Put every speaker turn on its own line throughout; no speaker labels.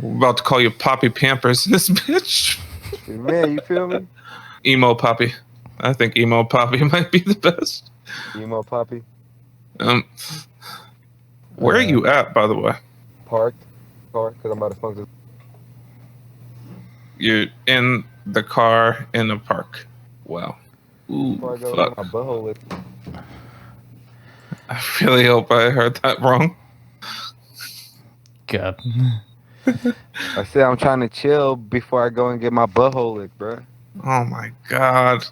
We're about to call you Papi Pampers in this bitch.
Man, you feel me?
Emo Papi. I think Emo Papi might be the best.
Emo Papi.
Where are you at, by the way?
Parked. Because I'm about to function.
You're in the car in a park. Wow. Ooh,
Before I go
fuck.
my butthole with.
I really hope I heard that wrong.
God.
I said I'm trying to chill before I go and get my butthole licked, bro.
Oh my god.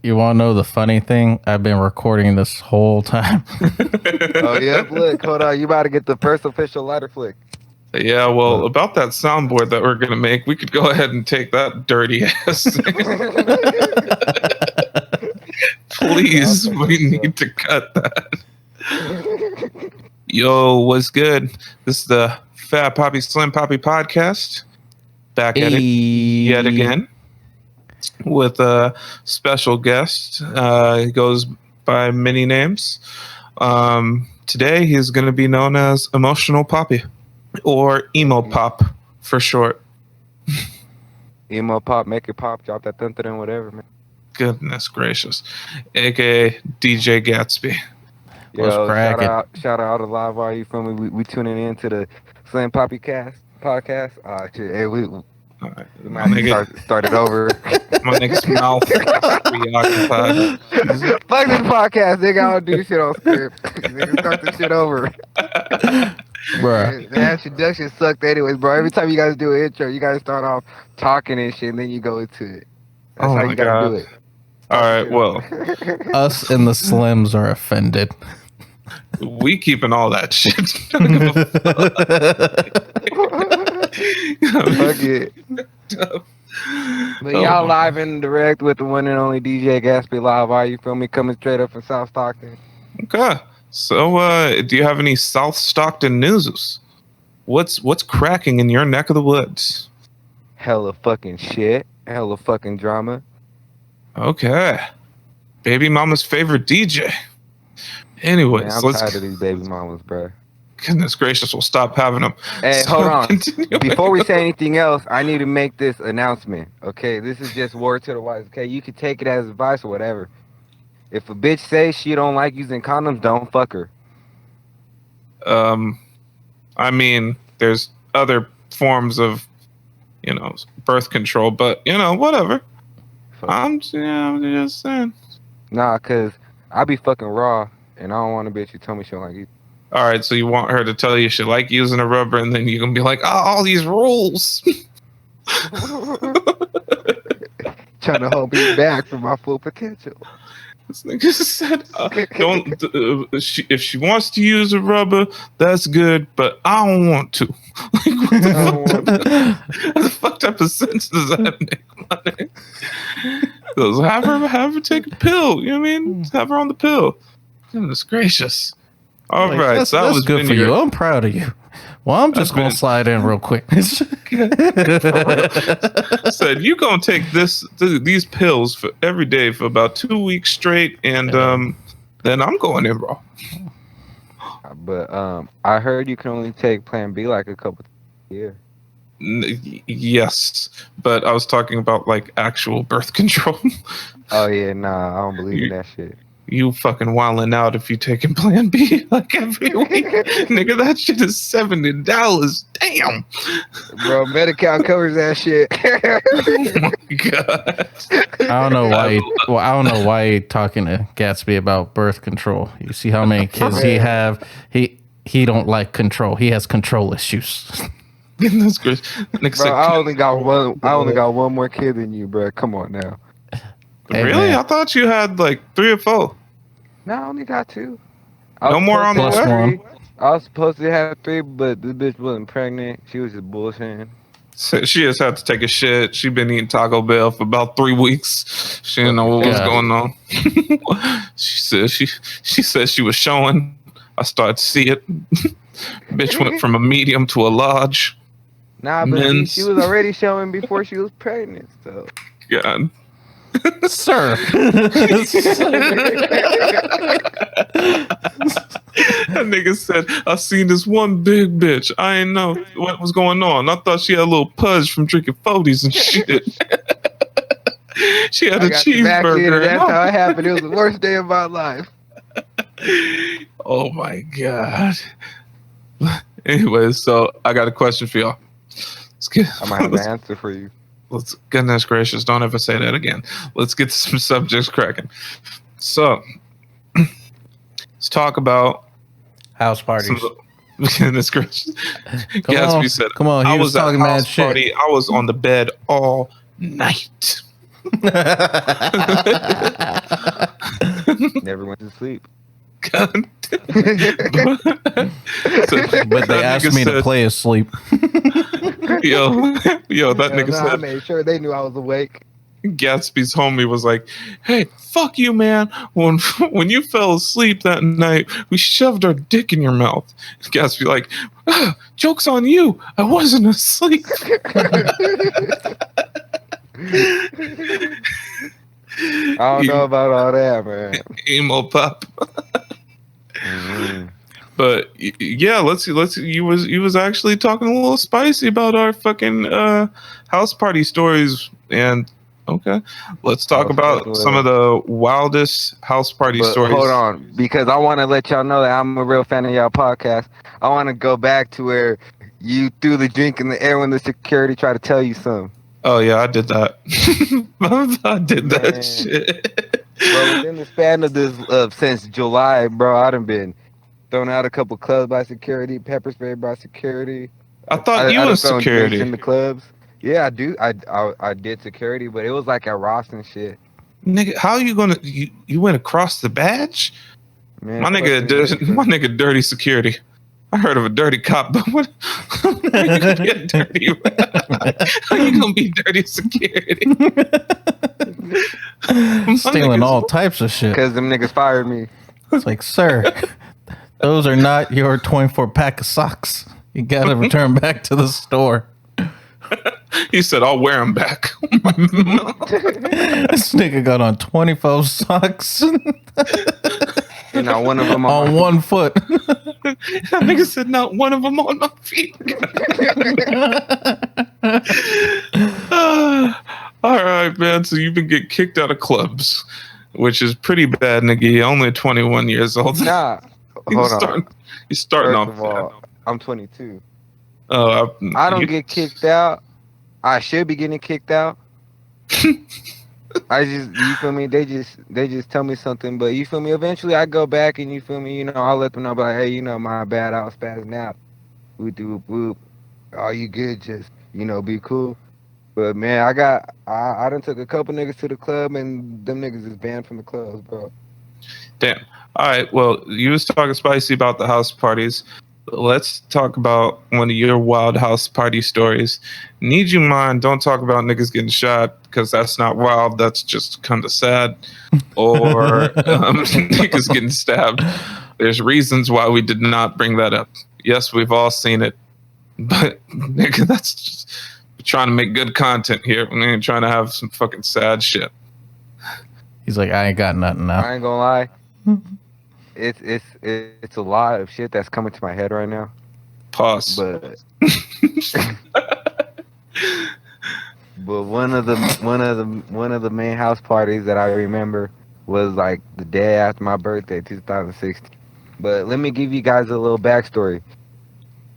You want to know the funny thing? I've been recording this whole time.
Oh, yeah? Look, hold on. You about to get the first official lighter flick.
Yeah, well, about that soundboard that we're going to make, we could go ahead and take that dirty ass thing. Please, we need to cut that. Yo, what's good? This is the Fat Papi Slim Papi podcast. Back at it yet again with a special guest. He goes by many names. Today, he's going to be known as Emotional Papi. Or Emo Pop, for short.
Emo Pop, make it pop, drop that thun whatever, man.
Goodness gracious. A.K.A. DJ Gatsby.
Yo, shout out to Live Are You from me? We tuning in to the Slim Papi podcast. Shit, hey, we might start it over.
My nigga's mouth preoccupied.
Fuck this podcast, nigga. I don't do shit on script. Nigga, start this shit over.
Bruh.
The introduction sucked anyways, bro. Every time you guys do an intro, you guys start off talking and shit, and then you go into it. That's how you gotta do it.
All right, well.
Us and the Slims are offended.
We keeping all that shit.
Fuck it. But y'all live and direct with the one and only DJ Gatsby. Live Are You feel me? Coming straight up from South Stockton.
Okay. So, do you have any South Stockton news? What's cracking in your neck of the woods?
Hella fucking shit. Hella fucking drama.
Okay. Baby mama's favorite DJ. Anyways,
man, I'm tired of these baby mamas, bro.
Goodness gracious, we'll stop having them.
Hey, hold on. Before we say anything else, I need to make this announcement. Okay, this is just word to the wise. Okay, you can take it as advice or whatever. If a bitch says she don't like using condoms, don't fuck her.
I mean, there's other forms of, birth control, but whatever. I'm just saying.
Nah, cause I be fucking raw, and I don't want a bitch who tell me she don't like you.
All right, so you want her to tell you she like using a rubber, and then you can be like, oh, all these rules.
Trying to hold me back from my full potential.
This nigga said, "Don't. If she wants to use a rubber, that's good, but I don't want to." Like, what the fuck type of sense does that make? My nigga? Goes, have her take a pill. You know what I mean? Have her on the pill. Goodness gracious. All right,
that's,
so that was
good for you. I'm proud of you. Well, I'm just gonna slide in real quick.
Said you gonna take these pills for every day for about 2 weeks straight, and then I'm going in raw.
But I heard you can only take Plan B like a couple years.
Yes, but I was talking about like actual birth control.
Oh yeah, nah, I don't believe in that shit.
You fucking wilding out if you taking Plan B like every week. Nigga, that shit is $70. Damn.
Bro, Medi-Cal covers that shit.
Oh my god.
I don't know why you're talking to Gatsby about birth control. You see how many kids he have? He don't like control. He has control issues.
Goodness gracious.
Bro, I only got one more kid than you, bro. Come on now.
Hey,
really?
man.
I thought you had like 3 or 4.
No, I only got 2.
No more on the way?
I was supposed to have 3, but this bitch wasn't pregnant. She was just bullshitting.
So she just had to take a shit. She been eating Taco Bell for about 3 weeks. She didn't know what was going on. She said she was showing. I started to see it. Bitch went from a medium to a large.
Nah, but she was already showing before she was pregnant. So
God.
Sir.
That nigga said, I seen this one big bitch. I ain't know what was going on. I thought she had a little pudge from drinking 40s and shit. She had a cheeseburger.
That's how it happened. It was the worst day of my life.
Oh my God. Anyways, so I got a question for y'all.
I might have an answer for you.
Goodness gracious, don't ever say that again. Let's get some subjects cracking. So, let's talk about
house parties.
Goodness gracious. Gatsby said,
"Come on,
I was
talking
at a house
mad
party.
shit.
I was on the bed all night."
Never went to sleep.
But
they asked me to play asleep.
Yo, that nigga said,
I made sure they knew I was awake.
Gatsby's homie was like, "Hey, fuck you, man. When you fell asleep that night, we shoved our dick in your mouth." Gatsby like, "Joke's on you. I wasn't asleep."
I don't know about all that, man.
Emo pop.
Mm-hmm.
But yeah, let's you was actually talking a little spicy about our fucking house party stories, and okay, let's talk about some of the wildest house party stories.
Hold on, because I want to let y'all know that I'm a real fan of y'all podcast. I want to go back to where you threw the drink in the air when the security tried to tell you something.
Oh yeah, I did that. I did that shit.
Bro, within the span of this since July, bro, I done been thrown out a couple clubs by security, pepper spray by security.
I thought you was security
in the clubs. Yeah, I do. I did security, but it was like at Ross and shit.
Nigga, how you gonna you went across the badge?
Man,
my nigga, dirty security. I heard of a dirty cop, but what? How you gonna be a dirty? How you gonna be dirty security?
Stealing all types of shit.
Because them niggas fired me.
It's like, sir, those are not your 24-pack of socks. You gotta return back to the store.
He said, "I'll wear them back."
This nigga got on 24 socks.
And not one of them
on one foot.
That nigga said, "Not one of them on my feet." All right, man. So you've been getting kicked out of clubs, which is pretty bad, nigga. You're only 21 years old.
Nah, hold on.
You're starting
First
off.
of all, I'm 22.
I
don't get kicked out. I should be getting kicked out. You feel me? They just tell me something, but you feel me? Eventually, I go back and you feel me? You know, I'll let them know, but hey, you know, my bad, I was spazzing out. Whoop whoop whoop. All you good? Just be cool. But man, I done took a couple niggas to the club, and them niggas is banned from the clubs, bro.
Damn. All right. Well, you was talking spicy about the house parties. Let's talk about one of your wild house party stories. Need you mind? Don't talk about niggas getting shot because that's not wild. That's just kind of sad. Or niggas getting stabbed. There's reasons why we did not bring that up. Yes, we've all seen it, but nigga, that's just trying to make good content here. We ain't trying to have some fucking sad shit.
He's like, I ain't got nothing now.
I ain't gonna lie. It's a lot of shit that's coming to my head right now.
Pause.
But one of the main house parties that I remember was like the day after my birthday, 2016. But let me give you guys a little backstory.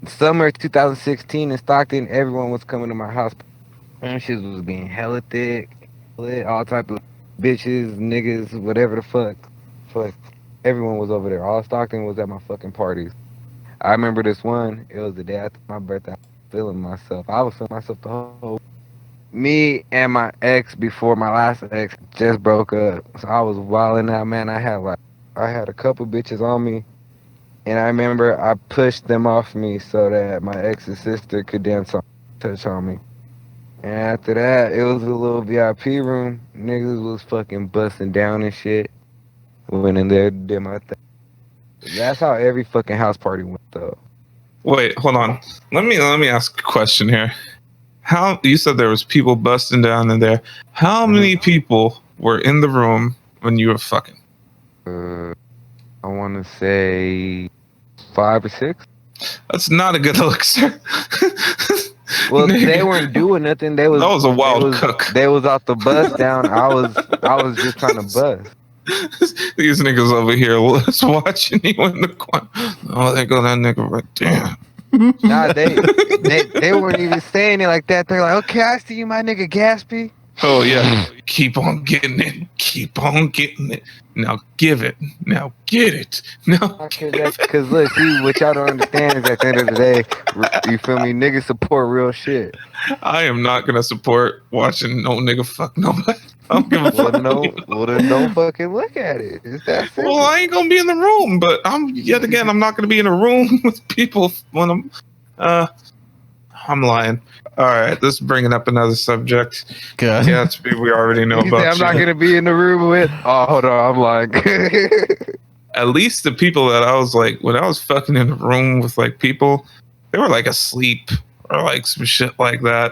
Summer 2016 in Stockton, everyone was coming to my house. And shit was being hella thick, all type of bitches, niggas, whatever the fuck. Everyone was over there. All Stockton was at my fucking parties. I remember this one. It was the day after my birthday. I was feeling myself. The whole. Me and my ex before my last ex just broke up. So I was wilding out, man. I had a couple bitches on me. And I remember I pushed them off me so that my ex's sister could touch on me. And after that, it was a little VIP room. Niggas was fucking busting down and shit. Went in there, did my thing. That's how every fucking house party went, though.
Wait, hold on. Let me ask a question here. How you said there was people busting down in there? How many people were in the room when you were fucking?
I want to say 5 or 6.
That's not a good look, sir.
Well,
Nigga,
they weren't doing nothing.
that was a wild cook.
They was off the bus down. I was just trying to bust.
These niggas over here was watching you in the corner. Oh, there go that nigga right there.
Nah, they weren't even saying it like that. They're like, okay, I see you, my nigga Gatsby.
Oh yeah, keep on getting it. Keep on getting it. Now give it. Now get it. Now.
Cause look, see, what y'all don't understand is at the end of the day, you feel me? Niggas support real shit.
I am not gonna support watching no nigga fuck nobody. I don't give a fuck.
Well, then don't fucking look at it. It's that simple.
Well, I ain't gonna be in the room, but I'm not gonna be in a room with people when I'm lying. All right, this is bringing up another subject.
Good.
Gatsby, we already know
You
about
say I'm not gonna be in the room with. Oh, hold on, I'm lying.
At least the people that I was like, when I was fucking in a room with like people, they were like asleep or like some shit like that.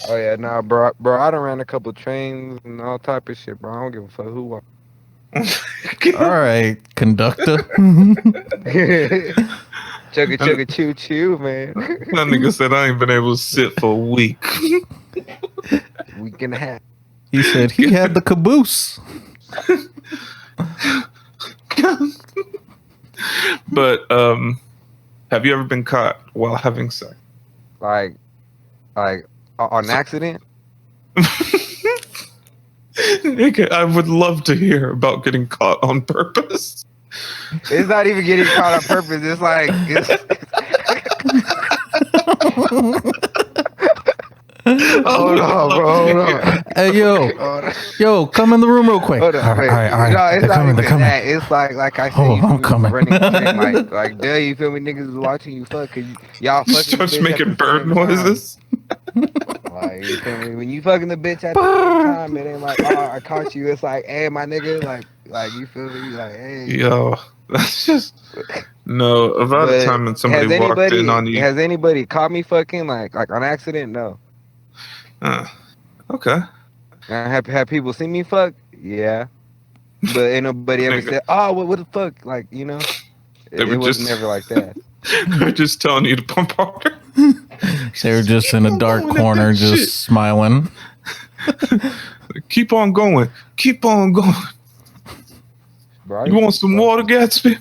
Oh yeah, nah, bro. I done ran a couple trains and all type of shit, bro. I don't give a fuck who won.
All right, conductor.
Chugga chugga choo choo, man.
That nigga said I ain't been able to sit for a week.
Week and a half.
He said he had the caboose.
But have you ever been caught while having sex?
Like on accident?
Nigga, I would love to hear about getting caught on purpose.
It's not even getting caught on purpose. It's like hold on, bro. Hold on.
Hey, yo, come in the room real quick.
Hold on,
All right.
No, it's
They're
not
coming.
even
They're coming.
that. It's like I said,
Oh, I'm coming.
running like, duh, you feel me? Niggas is watching you fuck, cause y'all fucking.
Starts making bird noises.
Like, you feel me? When you fucking the bitch at the same time, it ain't like, oh, I caught you. It's like, hey, my nigga, like you feel me? Like, hey.
Yo, that's just no. About a time when somebody walked in on you.
Has anybody caught me fucking like on accident? No.
Okay.
Have people seen me fuck? Yeah. But ain't nobody ever said, oh, what the fuck? Like, you know, it was never like that.
They're just telling you to pump harder.
They were just in a dark corner, just smiling.
Keep on going. Bro,
you want some water, Gatsby?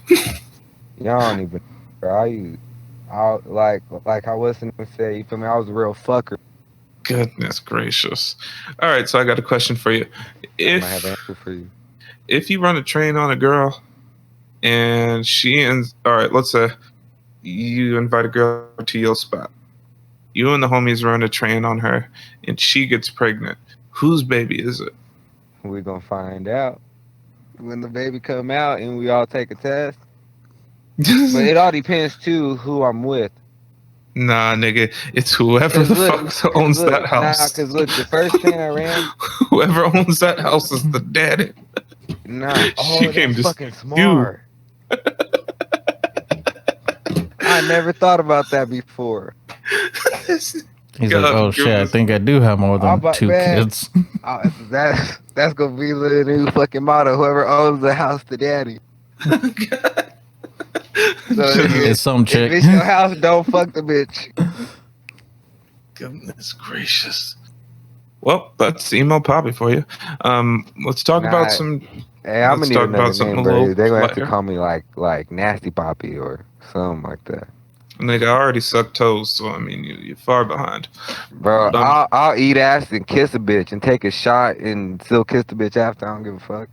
Y'all don't even, bro. I like I wasn't gonna say, you feel me? I was a real fucker.
Goodness gracious. All right, so I got a question for you.
I have an answer for you.
If you run a train on a girl and she ends, all right, let's say you invite a girl to your spot. You and the homies run a train on her and she gets pregnant. Whose baby is it?
We're gonna find out when the baby come out and we all take a test. But it all depends too who I'm with.
Nah, nigga, it's whoever the fuck owns that house.
Nah, cause look, the first train I ran,
whoever owns that house is the daddy.
Nah,
she came to
fucking smart. I never thought about that before.
He's like, oh shit, I think I do have more than two kids.
That's gonna be the new fucking motto. Whoever owns the house, the daddy. So
it's some chick.
If it's your house, don't fuck the bitch.
Goodness gracious. Well, that's emo Papi for you. Let's talk about some.
Hey, I'm gonna need another name, bro. They're gonna have to call me like Nasty Papi or something like that.
Nigga, I already suck toes, so I mean, you're far behind.
Bro, I'll eat ass and kiss a bitch and take a shot and still kiss the bitch after. I don't give a fuck.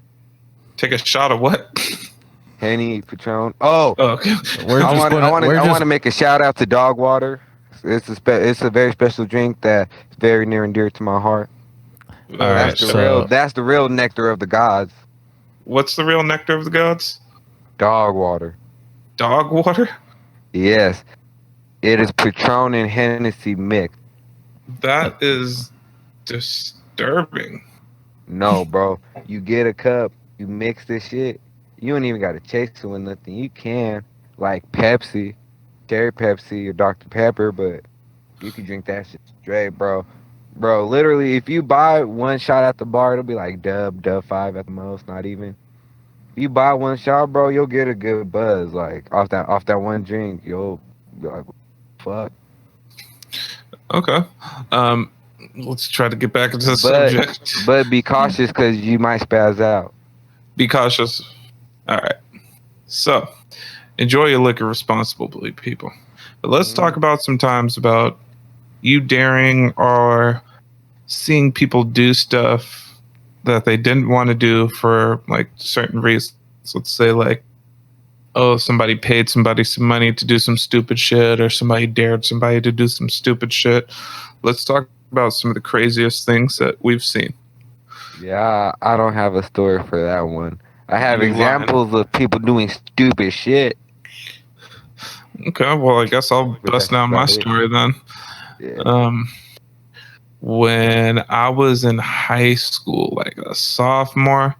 Take a shot of what?
Henny, Patron. Oh,
okay.
I want to make a shout out to Dog Water. It's a very special drink that's very near and dear to my heart. That's the real nectar of the gods.
What's the real nectar of the gods?
Dog water.
Dog water?
Yes. It is Patron and Hennessy mixed.
That is disturbing.
No, bro. You get a cup, you mix this shit. You don't even got to chase it with nothing. You can, like Pepsi, Cherry Pepsi or Dr. Pepper, but you can drink that shit straight, bro. Bro, literally, if you buy one shot at the bar, it'll be like dub 5 at the most, not even. You buy one shot, bro, you'll get a good buzz. Like off that one drink, you'll be like, fuck.
Okay. Um, let's try to get back into the
But
subject.
but be cautious because you might spaz out.
Be cautious. All right. So, enjoy your liquor responsibly, people. But let's talk about sometimes about you daring or seeing people do stuff that they didn't want to do for like certain reasons. Let's say like, oh, somebody paid somebody some money to do some stupid shit, or somebody dared somebody to do some stupid shit. Let's talk about some of the craziest things that we've seen.
Yeah, I don't have a story for that one. I have
You lying.
examples of people doing stupid shit.
Okay, well, I guess I'll
But
bust
that's
down my
about it.
story then.
Yeah.
When I was in high school, like a sophomore,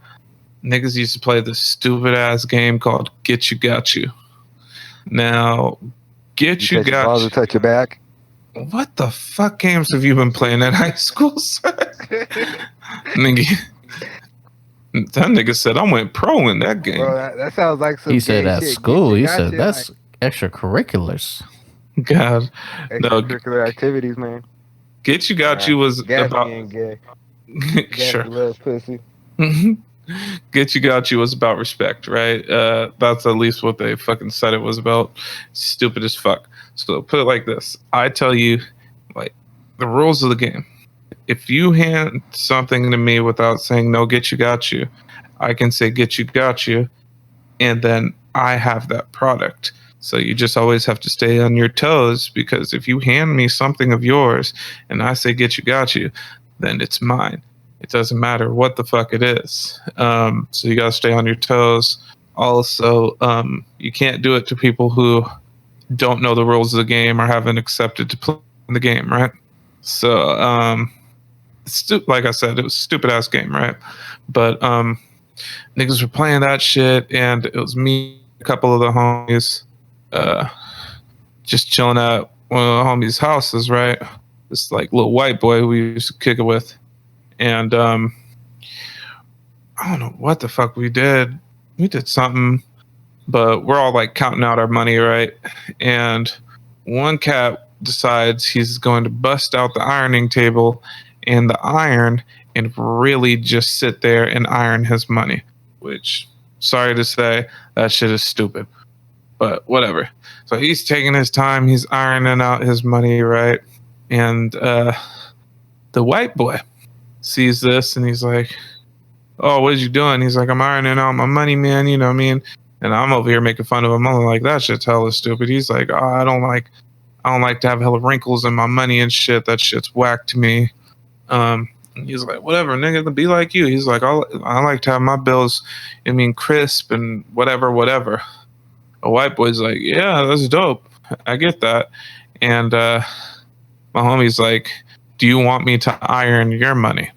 niggas used to play this stupid ass game called Get You Got You. Now, Get You
touch your balls
Got
and touch your back.
You. What the fuck games have you been playing at high school, sir? Nigga, that nigga said I went pro in that game.
Bro, that sounds like some
He said
gay
at
shit.
school.
Get
He
you,
said
gotcha,
that's extracurriculars.
God, no.
extracurricular activities, man.
Get You Got You was
Gatsby
about.
ain't gay.
Sure.
Gatsby love pussy.
Get You Got You was about respect, right? That's at least what they fucking said it was about. Stupid as fuck. So put it like this: I tell you, like, the rules of the game. If you hand something to me without saying no, Get You Got You, I can say Get You Got You, and then I have that product. So you just always have to stay on your toes, because if you hand me something of yours and I say Get You Got You, then it's mine. It doesn't matter what the fuck it is. So you gotta stay on your toes. Also, you can't do it to people who don't know the rules of the game or haven't accepted to play the game, right? So, like I said, it was a stupid ass game, right? But niggas were playing that shit, and it was me, a couple of the homies, just chilling at one of the homies' houses, right? This like little white boy we used to kick it with. And I don't know what the fuck we did. We did something, but we're all like counting out our money, right? And one cat decides he's going to bust out the ironing table and the iron and really just sit there and iron his money, which, sorry to say, that shit is stupid. But whatever. So he's taking his time, he's ironing out his money, right? And the white boy sees this and he's like, oh, what are you doing? He's like, I'm ironing out my money, man, you know what I mean? And I'm over here making fun of him. I'm like, that shit's hella stupid. He's like, oh, I don't like to have hella wrinkles in my money and shit. That shit's whack to me. He's like, whatever, nigga, be like you. He's like, I like to have my bills, crisp and whatever. A white boy's like, yeah, that's dope. I get that. And my homie's like, do you want me to iron your money?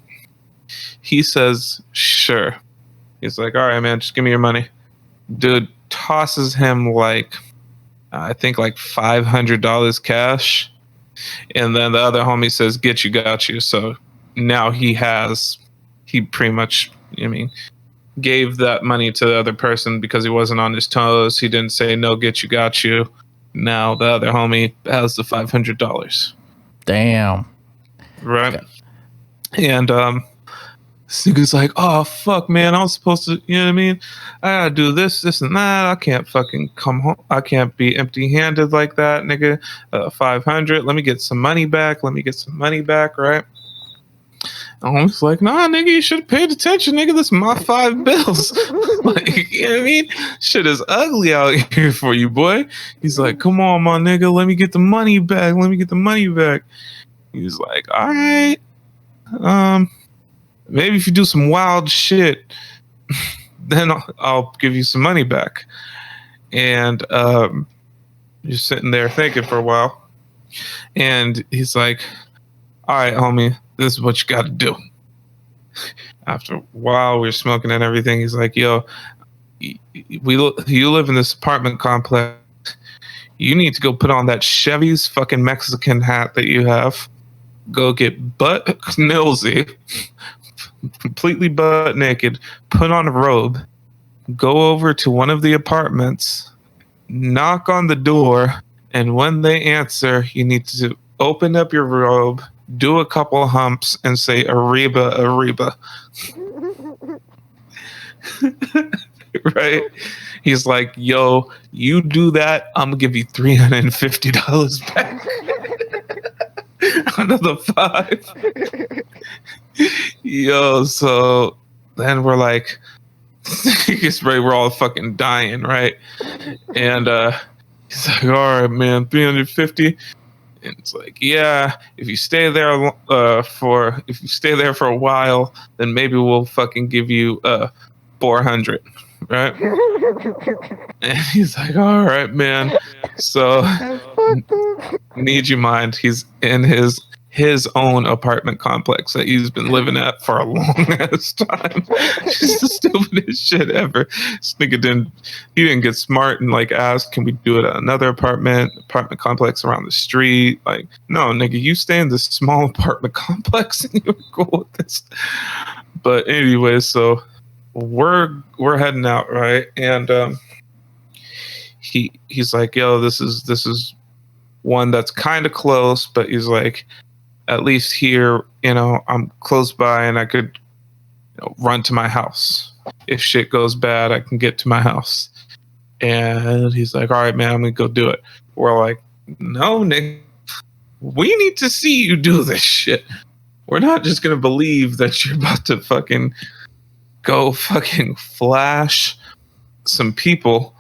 He says, sure. He's like, all right, man, just give me your money. Dude tosses him like, I think like $500 cash. And then the other homie says, get you, got you. So now he pretty much, gave that money to the other person because he wasn't on his toes. He didn't say, no, get you, got you. Now the other homie has the $500.
Damn.
Right. Okay. And this nigga's like, oh fuck, man, I was supposed to, you know what I mean? I gotta do this and that. I can't fucking come home. I can't be empty-handed like that, nigga. 500. Let me get some money back. Right? And I was like, nah, nigga, you should have paid attention, nigga. This is my $5. Like, you know what I mean? Shit is ugly out here for you, boy. He's like, come on, my nigga, let me get the money back. He's like, all right. Maybe if you do some wild shit, then I'll give you some money back. And you're sitting there thinking for a while. And he's like, all right, homie, this is what you got to do. After a while, we're smoking and everything. He's like, yo, you live in this apartment complex. You need to go put on that Chevy's fucking Mexican hat that you have. Go get butt nilsy, completely butt naked, put on a robe, go over to one of the apartments, knock on the door, and when they answer, you need to open up your robe, do a couple humps, and say Ariba, Ariba. Right? He's like, yo, you do that, I'm gonna give you $350 back. Another 5. Yo, so then we're like, we're all fucking dying, right? And he's like, all right, man, 350. And it's like, yeah, if you stay there for a while, then maybe we'll fucking give you 400, right? And he's like, all right, man. So need you mind, he's in his own apartment complex that he's been living at for a long ass time. Just the stupidest shit ever. This nigga didn't get smart and like ask, can we do it at another apartment complex around the street? Like, no, nigga, you stay in this small apartment complex and you're cool with this. But anyway, so we're heading out, right? And he's like, yo, this is one that's kind of close, but he's like, at least here, I'm close by and I could run to my house. If shit goes bad, I can get to my house. And he's like, all right, man, I'm going to go do it. We're like, no, Nick, we need to see you do this shit. We're not just going to believe that you're about to fucking go fucking flash some people.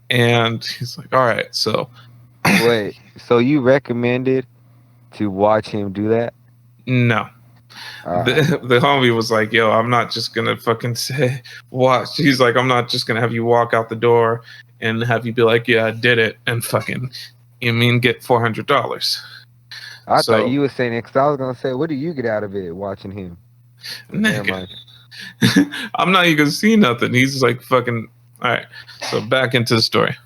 And he's like, all right, so.
Wait, so you recommended to watch him do that?
No. The homie was like, yo, I'm not just gonna fucking say watch. He's like, I'm not just gonna have you walk out the door and have you be like, yeah, I did it, and fucking get $400.
I thought you were saying it because I was gonna say, what do you get out of it watching him?
Nigga. I'm not even gonna see nothing. He's like, fucking, all right, so back into the story.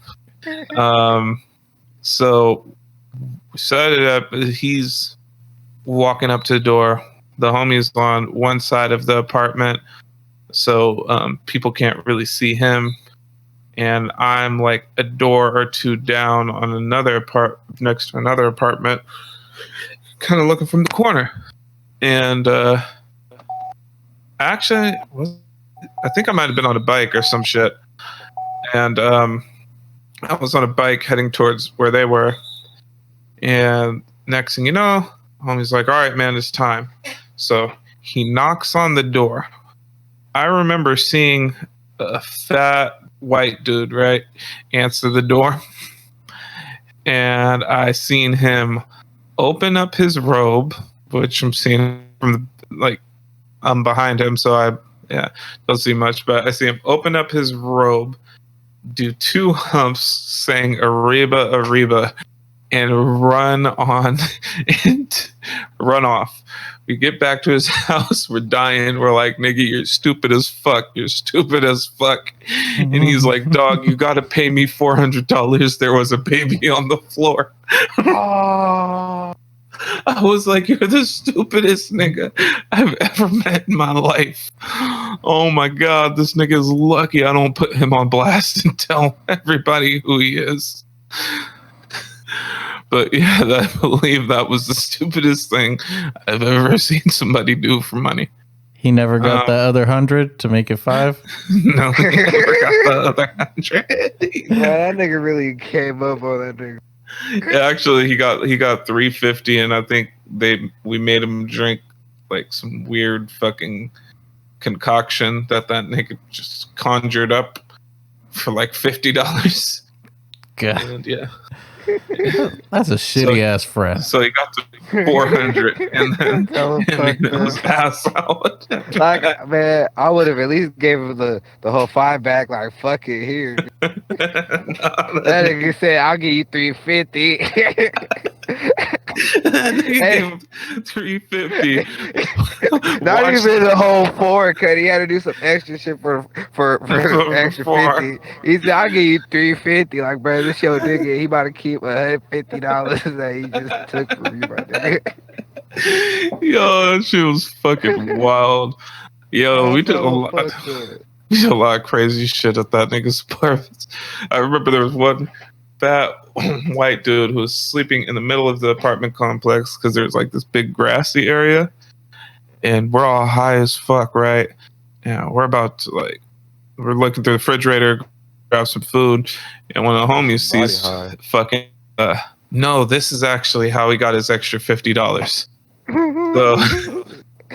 So we set it up. He's walking up to the door. The homie's on one side of the apartment, so people can't really see him. And I'm like a door or two down on another next to another apartment, kind of looking from the corner. And actually, I think I might have been on a bike or some shit. And I was on a bike heading towards where they were. And next thing you know, homie's like, all right, man, it's time. So he knocks on the door. I remember seeing a fat white dude, right, answer the door. And I seen him open up his robe, which I'm seeing from I'm behind him, so I don't see much, but I see him open up his robe, do 2 humps saying Ariba, Ariba, and run off. We get back to his house, we're dying, we're like, nigga, you're stupid as fuck, and he's like, dog, you gotta pay me $400, there was a baby on the floor. Oh. I was like, you're the stupidest nigga I've ever met in my life. Oh my god, this nigga is lucky I don't put him on blast and tell everybody who he is. But yeah, I believe that was the stupidest thing I've ever seen somebody do for money.
He never got the other 100 to make it 5?
No, he never got the other 100.
Man, that nigga really came up on that nigga.
Yeah, actually, he got 350, and I think we made him drink like some weird fucking concoction that nigga just conjured up for like $50.
God.
And yeah.
That's a shitty ass friend.
So he got to 400 and then it was ass out.
Like, man, I would have at least gave him the whole 5 back. Like, fuck it, here. That nigga said, I'll give you 350.
That nigga gave him 350.
Not even the whole 4, cause he had to do some extra shit for extra 50. He said, I'll give you 350. Like, bro, this your nigga. He about to keep $150 that he just took from you right there.
Yo, that shit was fucking wild. Yo, we did a lot. a lot of crazy shit at that nigga's apartment. I remember there was one fat white dude who was sleeping in the middle of the apartment complex because there's like this big grassy area, and we're all high as fuck, right? Yeah, we're about to we're looking through the refrigerator, grab some food, and one of the homies sees fucking. No, this is actually how he got his extra $50. So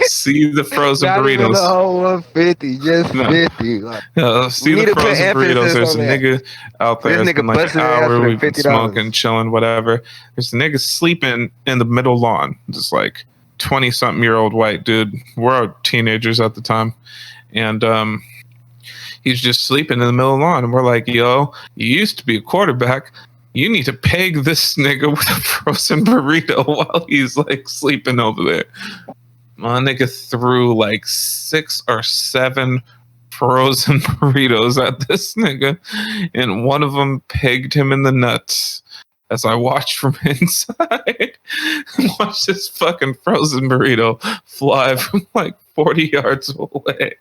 see the frozen
Not
burritos.
Even the whole 150, just 50. Like,
see the frozen burritos. There's a nigga out there. It's been like an hour. We've been smoking, chilling, whatever. There's a nigga sleeping in the middle lawn, just like 20-something-year-old white dude. We're teenagers at the time, and he's just sleeping in the middle of the lawn. And we're like, yo, you used to be a quarterback. You need to peg this nigga with a frozen burrito while he's like sleeping over there. My nigga threw like 6 or 7 frozen burritos at this nigga, and one of them pegged him in the nuts as I watched from inside. Watch this fucking frozen burrito fly from like 40 yards away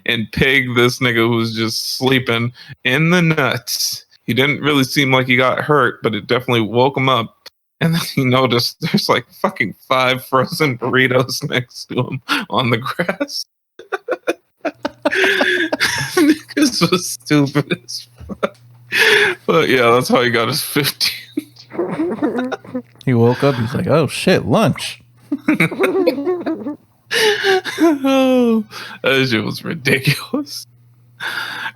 and peg this nigga who was just sleeping in the nuts. He didn't really seem like he got hurt, but it definitely woke him up. And then he noticed there's like fucking 5 frozen burritos next to him on the grass. Niggas was stupid as fuck. But yeah, that's how he got his 15.
He woke up, he's like, oh shit, lunch.
Oh, that shit was ridiculous.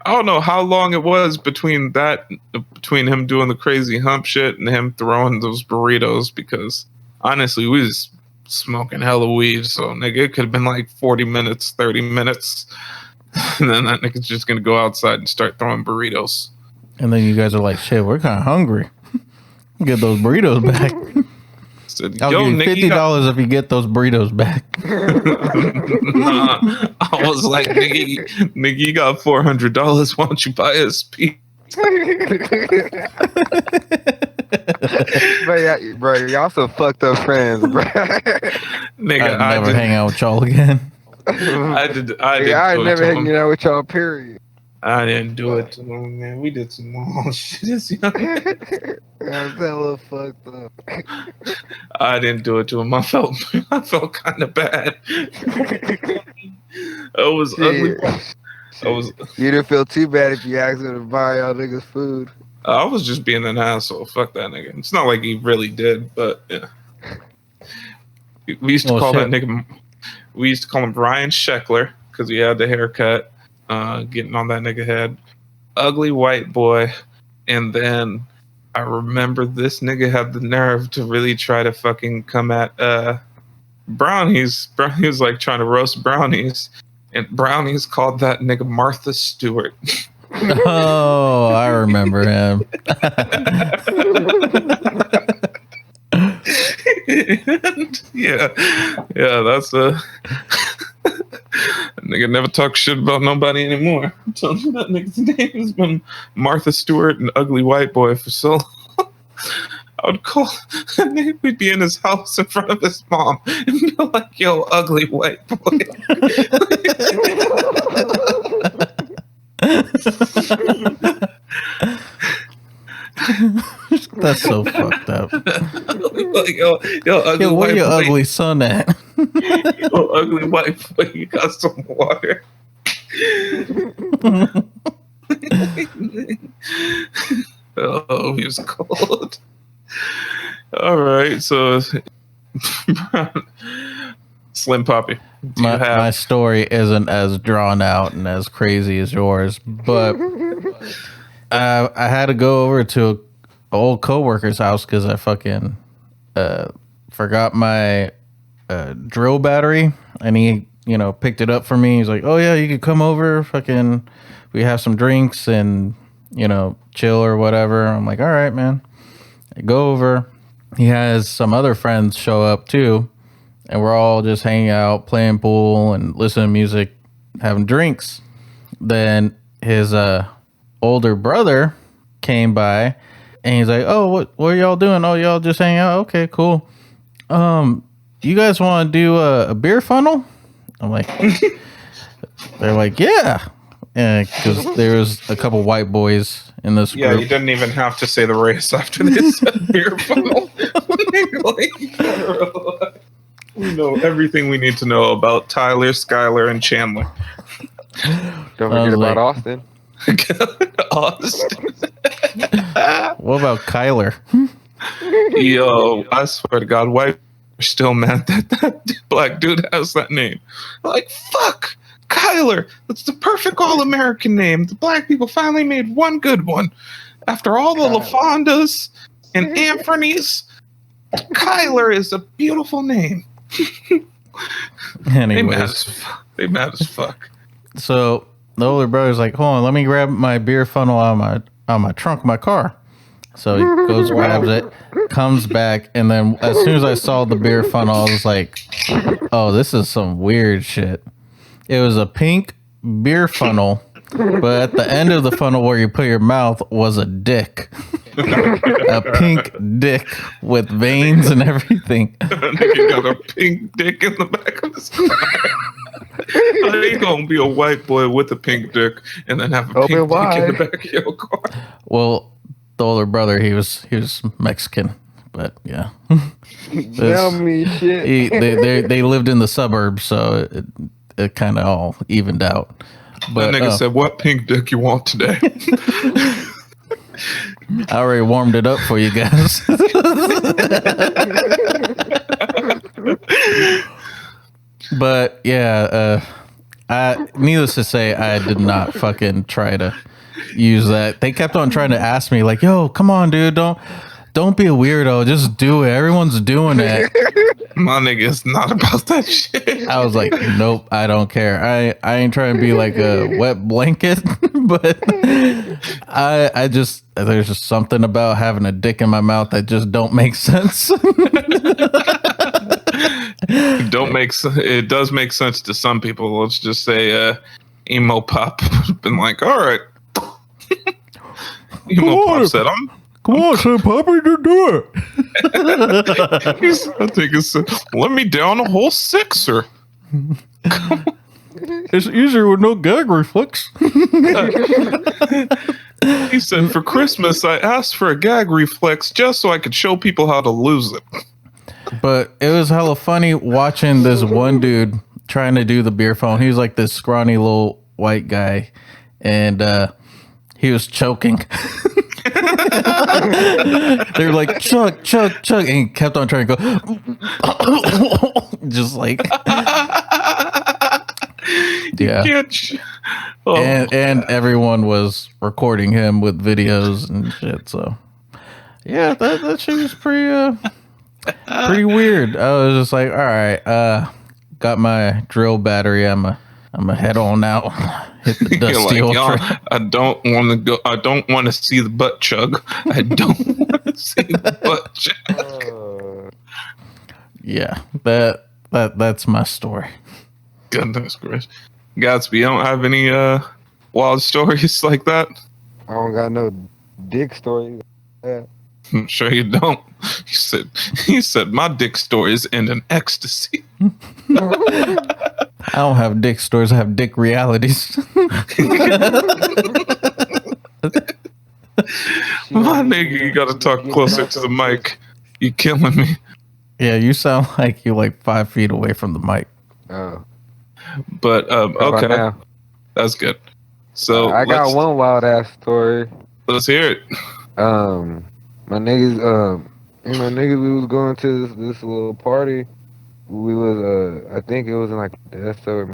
I don't know how long it was between him doing the crazy hump shit and him throwing those burritos, because honestly, we was smoking hella weed, so nigga, it could have been like 40 minutes, 30 minutes. And then that nigga's just gonna go outside and start throwing burritos.
And then you guys are like, shit, we're kind of hungry. Get those burritos back.
Said,
I'll give you $50 if you get those burritos back.
Nah, I was like, nigga, you got $400. Why don't you buy us pizza?
Bro, y'all some fucked up friends, bro.
Nigga,
I'd never hang out with y'all again.
I
never hanging out with y'all, period.
I didn't do it to him, man. We did some more shit as young.
That little fucked up.
I didn't do it to him. I felt kind of bad. I was ugly.
You didn't feel too bad if you asked him to buy y'all niggas food.
I was just being an asshole. Fuck that nigga. It's not like he really did, but yeah. We used to call that nigga. We used to call him Brian Sheckler because he had the haircut. Getting on that nigga head. Ugly white boy. And then I remember this nigga had the nerve to really try to fucking come at Brownies. Brownies like trying to roast Brownies. And Brownies called that nigga Martha Stewart.
Oh, I remember him.
yeah, that's a nigga never talk shit about nobody anymore. I'm telling you, that nigga's name has been Martha Stewart and Ugly White Boy for so long. I would call, we'd be in his house in front of his mom and be like, yo, Ugly White Boy.
That's so fucked up.
Like, yo, ugly
where
white
your
boy.
ugly son at?
Yo, ugly white boy, you got some water. Oh, he was cold. All right, so Slim Papi.
My story isn't as drawn out and as crazy as yours, but I had to go over to an old coworker's house because I fucking forgot my drill battery, and he, picked it up for me. He's like, "Oh yeah, you could come over. Fucking, we have some drinks and chill or whatever." I'm like, "All right, man." I go over. He has some other friends show up too, and we're all just hanging out, playing pool and listening to music, having drinks. Then his older brother came by, and he's like, "Oh, what are y'all doing? Oh, y'all just hanging out? Okay, cool. You guys want to do a beer funnel?" I'm like, they're like, "Yeah." because there was a couple white boys in this
Yeah,
group.
you didn't even have to say the race after this beer funnel. We know everything we need to know about Tyler, Skylar, and Chandler.
Don't
I
forget
was
about
like-
Austin.
Austin.
What about Kyler?
Yo, I swear to God, white are still mad that that black dude has that name. Like, fuck, Kyler. That's the perfect all-American name. The black people finally made one good one. After all the LaFondas and Anthony's, Kyler is a beautiful name.
Anyways,
They mad as fuck.
so the older brother's like, hold on, let me grab my beer funnel out of my trunk of my car. So he goes, grabs it, comes back, and then as soon as I saw the beer funnel, I was like, oh, this is some weird shit. It was a pink beer funnel, but at the end of the funnel where you put your mouth was a dick. A pink dick with veins and everything.
Nigga got a pink dick in the back of his car. How you gonna be a white boy with a pink dick and then have a
Open
pink dick in
wide.
the back of your car?
Well, the older brother, he was Mexican, but yeah.
Tell me shit.
They lived in the suburbs, so it kind of all evened out. But
That nigga said, "What pink dick you want today?"
I already warmed it up for you guys. But yeah, needless to say, I did not fucking try to use that. They kept on trying to ask me, like, "Yo, come on, dude, don't be a weirdo. Just do it. Everyone's doing it."
My nigga is not about that shit.
I was like, "Nope, I don't care. I ain't trying to be like a wet blanket." But I just, there's just something about having a dick in my mouth that just don't make sense.
It does make sense to some people. Let's just say emo pop been like, all right. Emo pop said,
Come on, son, Papi, do it.
I think he said, let me down a whole sixer.
It's easier with no gag reflex.
He said, for Christmas, I asked for a gag reflex just so I could show people how to lose it.
But it was hella funny watching this one dude trying to do the beer phone. He was like this scrawny little white guy, and he was choking. They were like, chug, chug, chug, and he kept on trying to go, just like, yeah. And everyone was recording him with videos and shit. So yeah, that shit was pretty weird. I was just like, all right, got my drill battery. I'm a head on out. Hit the dusty old trail.
I don't want to go. I don't want to see the butt chug. I don't want to see the butt chug.
Yeah, that's my story.
Goodness gracious, Gatsby, you don't have any wild stories like that?
I don't got no dick story. Yeah.
I'm sure you don't. He said my dick stories end in ecstasy.
I don't have dick stories. I have dick realities.
My nigga, you gotta talk closer to the mic. You killing me.
Yeah, you sound like you're like 5 feet away from the mic.
Oh.
But
How about
okay,
now?
that's good. So
I got one wild ass story.
Let's hear it.
My niggas, we was going to this little party. We was, I think it was in like so.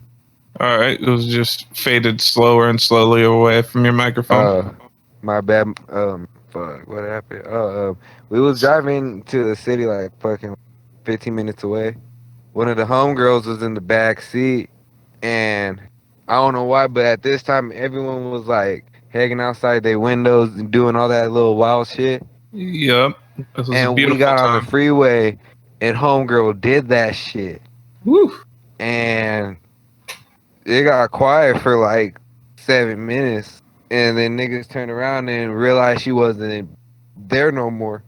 All right, it was just faded slower and slowly away from your microphone.
My bad. Fuck, what happened? We was driving to the city like fucking 15 minutes away. One of the homegirls was in the back seat, and I don't know why, but at this time everyone was like hanging outside their windows and doing all that little wild shit.
Yep. This was a
And we
beautiful
got
time.
on the freeway, and homegirl did that shit.
Woo.
And it got quiet for like 7 minutes, and then niggas turned around and realized she wasn't there no more.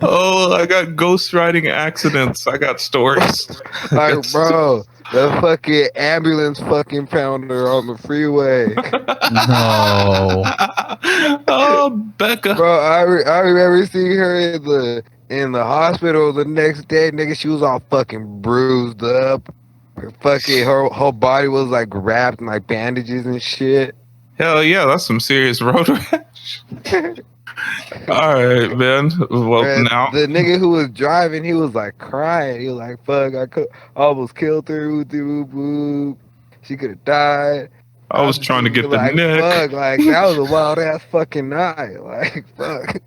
Oh, I got ghost riding accidents. I got stories.
Like, bro, the fucking ambulance fucking pounder on the freeway.
No.
Oh, Becca.
Bro, I remember seeing her in the hospital the next day, nigga. She was all fucking bruised up. Her whole body was like wrapped in like bandages and shit.
Hell yeah, that's some serious road rash. All right, man. Well,
Man,
now
the nigga who was driving, he was like crying. He was like, "Fuck, almost killed her. Whoop de whoop whoop. She could have died."
I was
I'm
trying to
just
get the
like,
neck.
fuck, like that was a wild ass fucking night. Like, fuck.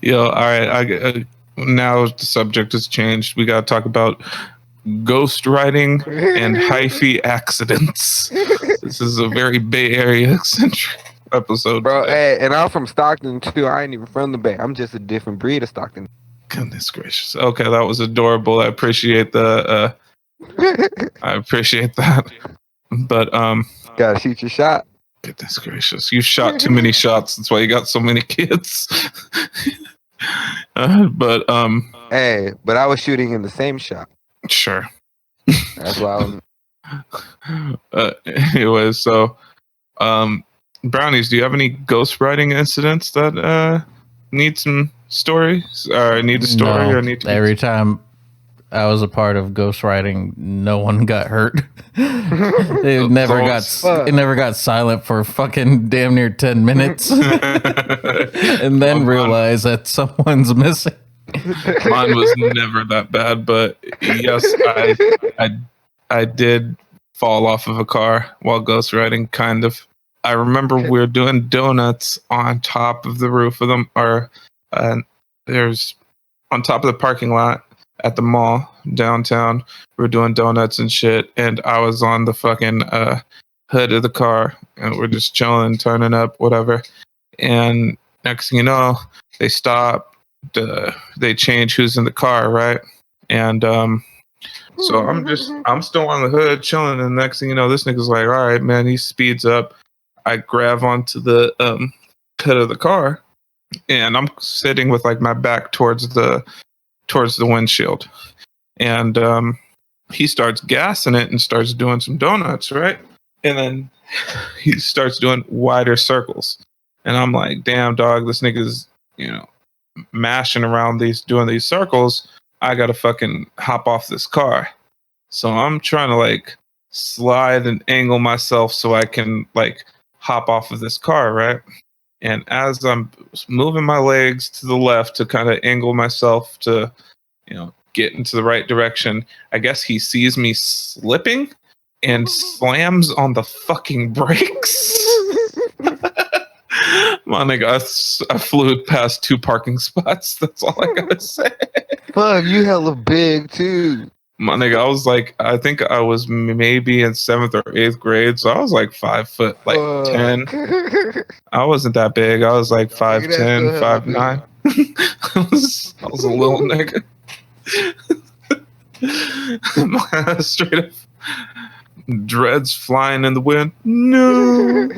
Yo, all right. Now the subject has changed. We got to talk about ghost riding and hyphy accidents. This is a very Bay Area centric episode.
Bro,
today.
hey, and I'm from Stockton too. I ain't even from the Bay. I'm just a different breed of Stockton.
Goodness gracious. Okay, that was adorable. I appreciate the. I appreciate that. But
Gotta shoot your shot.
goodness gracious, you shot too many shots. That's why you got so many kids. But
Hey, but I was shooting in the same shot.
sure.
That's why I was.
Anyway, so Brownies, do you have any ghost riding incidents that need some stories or need a story
No.
or need to be
Every time I was a part of ghost riding, no one got hurt. It never got silent for fucking damn near 10 minutes. And then realize that someone's missing.
Mine was never that bad, but yes, I did fall off of a car while ghost riding, kind of. I remember we were doing donuts on top of the roof of them, or there's on top of the parking lot at the mall downtown. We were doing donuts and shit, and I was on the fucking hood of the car, and we're just chilling, turning up, whatever. And next thing you know, they stop. They change who's in the car, right? And so I'm still on the hood chilling, and next thing you know, this nigga's like, all right, man, he speeds up. I grab onto the hood of the car, and I'm sitting with like my back towards the windshield, and he starts gassing it and starts doing some donuts, right? And then he starts doing wider circles, and I'm like, damn, dog, this nigga's mashing around doing these circles. I gotta fucking hop off this car. So I'm trying to like slide and angle myself so I can like hop off of this car, right? And as I'm moving my legs to the left to kind of angle myself to, get into the right direction, I guess he sees me slipping and slams on the fucking brakes. My nigga, I flew past 2 parking spots. That's all I gotta say.
Fuck, you hella big too.
My nigga, I was like, I think I was maybe in 7th or 8th grade, so I was like 5 foot, like 10. I wasn't that big. I was like 5'10", 5'9". I was a little nigga. Straight up dreads flying in the wind. No.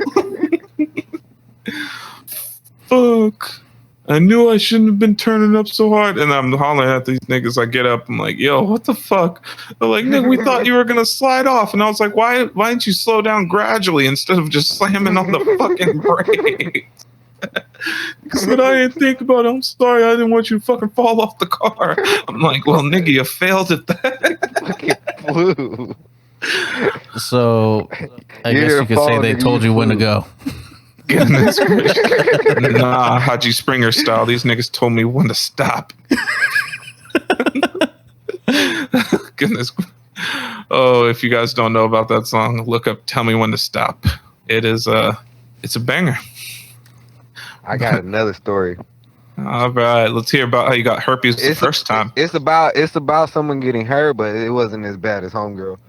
Fuck. I knew I shouldn't have been turning up so hard. And I'm hollering at these niggas. I get up. I'm like, yo, what the fuck? They're like, nigga, we thought you were going to slide off. And I was like, why didn't you slow down gradually instead of just slamming on the fucking brakes? He said, I didn't think about it. I'm sorry. I didn't want you to fucking fall off the car. I'm like, well, nigga, you failed at that.
Fucking flew.
So I guess you could say they told you when to go.
Goodness gracious. Nah, Haji Springer style. These niggas told me when to stop. Goodness. Oh, if you guys don't know about that song, look up "Tell Me When to Stop." It's a banger.
I got another story.
All right, let's hear about how you got herpes the first time.
It's about someone getting hurt, but it wasn't as bad as homegirl.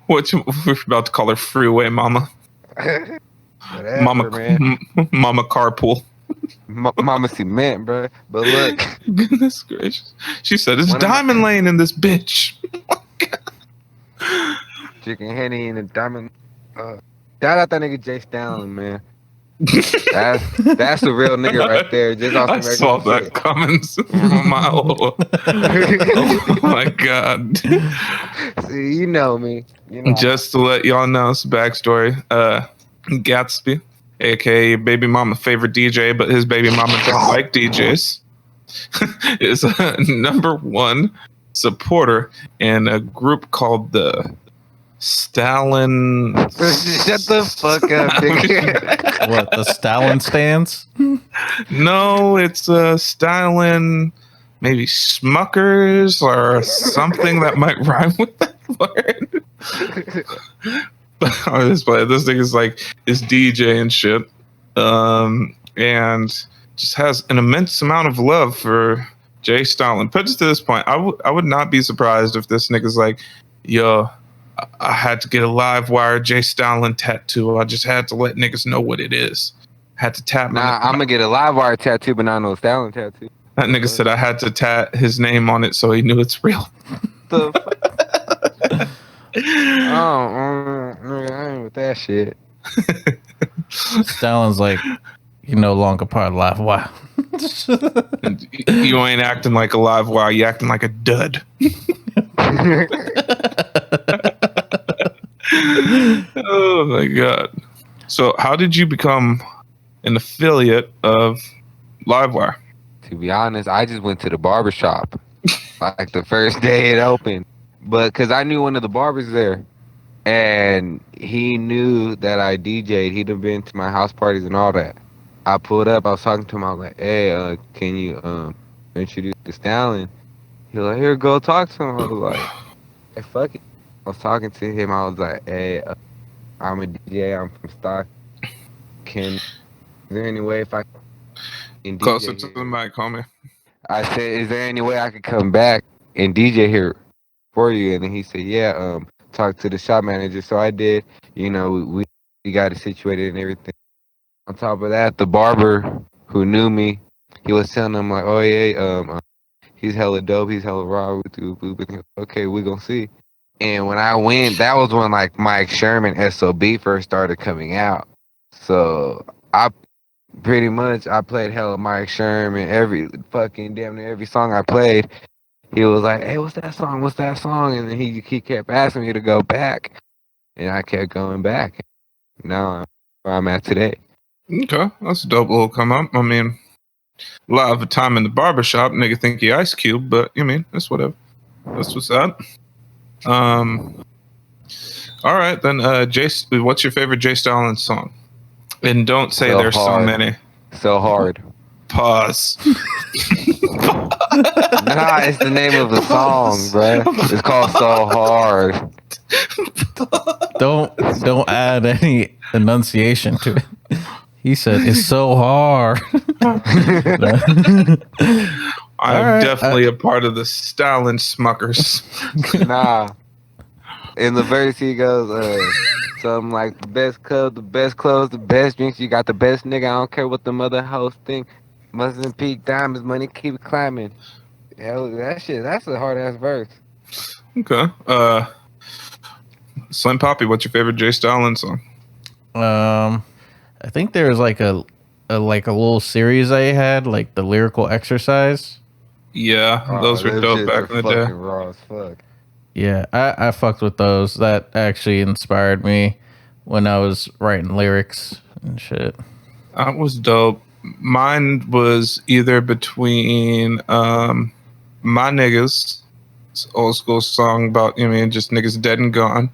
We're about to call her Freeway Mama.
Whatever,
Mama,
man.
Mama Carpool.
Mama cement, bro. But look,
Goodness gracious. She said it's Diamond Lane in this bitch.
Chicken Henny and the Diamond. Shout out that nigga Jay Stalin, man. That's the real nigga right there. Just off
I
some
saw
regular
that
shit.
coming from a mile. Oh my god.
See, you know me. You know.
Just to let y'all know some backstory, Gatsby, aka baby mama favorite DJ, but his baby mama don't like DJs, is a #1 supporter in a group called the Stalin.
Shut the fuck up, nigga.
What, the Stalin stands?
No, it's Stalin, maybe Smuckers or something that might rhyme with that word. This thing is like this DJ and shit, and just has an immense amount of love for Jay Stalin. Put it to this point, I would not be surprised if this nigga's like, yo, I had to get a live wire Jay Stalin tattoo. I just had to let niggas know what it is. Had to tap.
Nah, I'm gonna get a live wire tattoo, but not no Stalin tattoo.
That nigga said I had to tat his name on it so he knew it's real.
The I ain't with that shit.
Stalin's like, you're no longer part of Live Wire.
And you ain't acting like a live wire. You acting like a dud. Oh my god. So how did you become an affiliate of Livewire?
To be honest, I just went to the barbershop like the first day it opened. But because I knew one of the barbers there, and he knew that I DJ'd. He'd have been to my house parties and all that. I pulled up. I was talking to him. I was like, "Hey, can you introduce the Stallion?" He was like, "Here, go talk to him." I was like, "Hey, fuck it." I was talking to him. I was like, "Hey, I'm a DJ. I'm from Stock. Is there any way if I can DJ
Closer to
here?"
the mic, homie.
I said, "Is there any way I could come back and DJ here for you?" And then he said, "Yeah, talk to the shop manager." So I did. You know, we got it situated and everything. On top of that, the barber who knew me, he was telling him like, "Oh yeah, he's hella dope. He's hella raw." Okay, we gonna see. And when I went, that was when like Mike Sherman SOB first started coming out. So I pretty much I played hella Mike Sherman every fucking damn near every song I played. He was like, "Hey, what's that song? What's that song?" And then he kept asking me to go back, and I kept going back. Now I'm where I'm at today.
Okay, that's a dope little come up. I mean, a lot of the time in the barbershop, nigga think he Ice Cube, but you mean, that's whatever. That's what's up. All right, then, what's your favorite Jay Stalin song? And don't say
So
there's so
hard.
many.
So hard.
Pause.
Nah, it's the name of the song, bruh. It's called So Hard.
Don't add any enunciation to it. He said it's so hard.
I'm definitely a part of the Stalin Smuckers.
Nah. In the verse, he goes, something like, "The best club, the best clothes, the best drinks. You got the best nigga. I don't care what the mother host think. Mustn't peak diamonds, money keep climbing." Hell, that's a hard ass verse.
Okay. Slim Papi, what's your favorite Jay Stalin song?
I think there was like a little series I had, like the lyrical exercise.
Yeah, those were
them
dope
shits
back
are
in the day.
fucking raw as fuck.
Yeah, I fucked with those. That actually inspired me when I was writing lyrics and shit.
That was dope. Mine was either between My Niggas, it's an old school song about, just niggas dead and gone,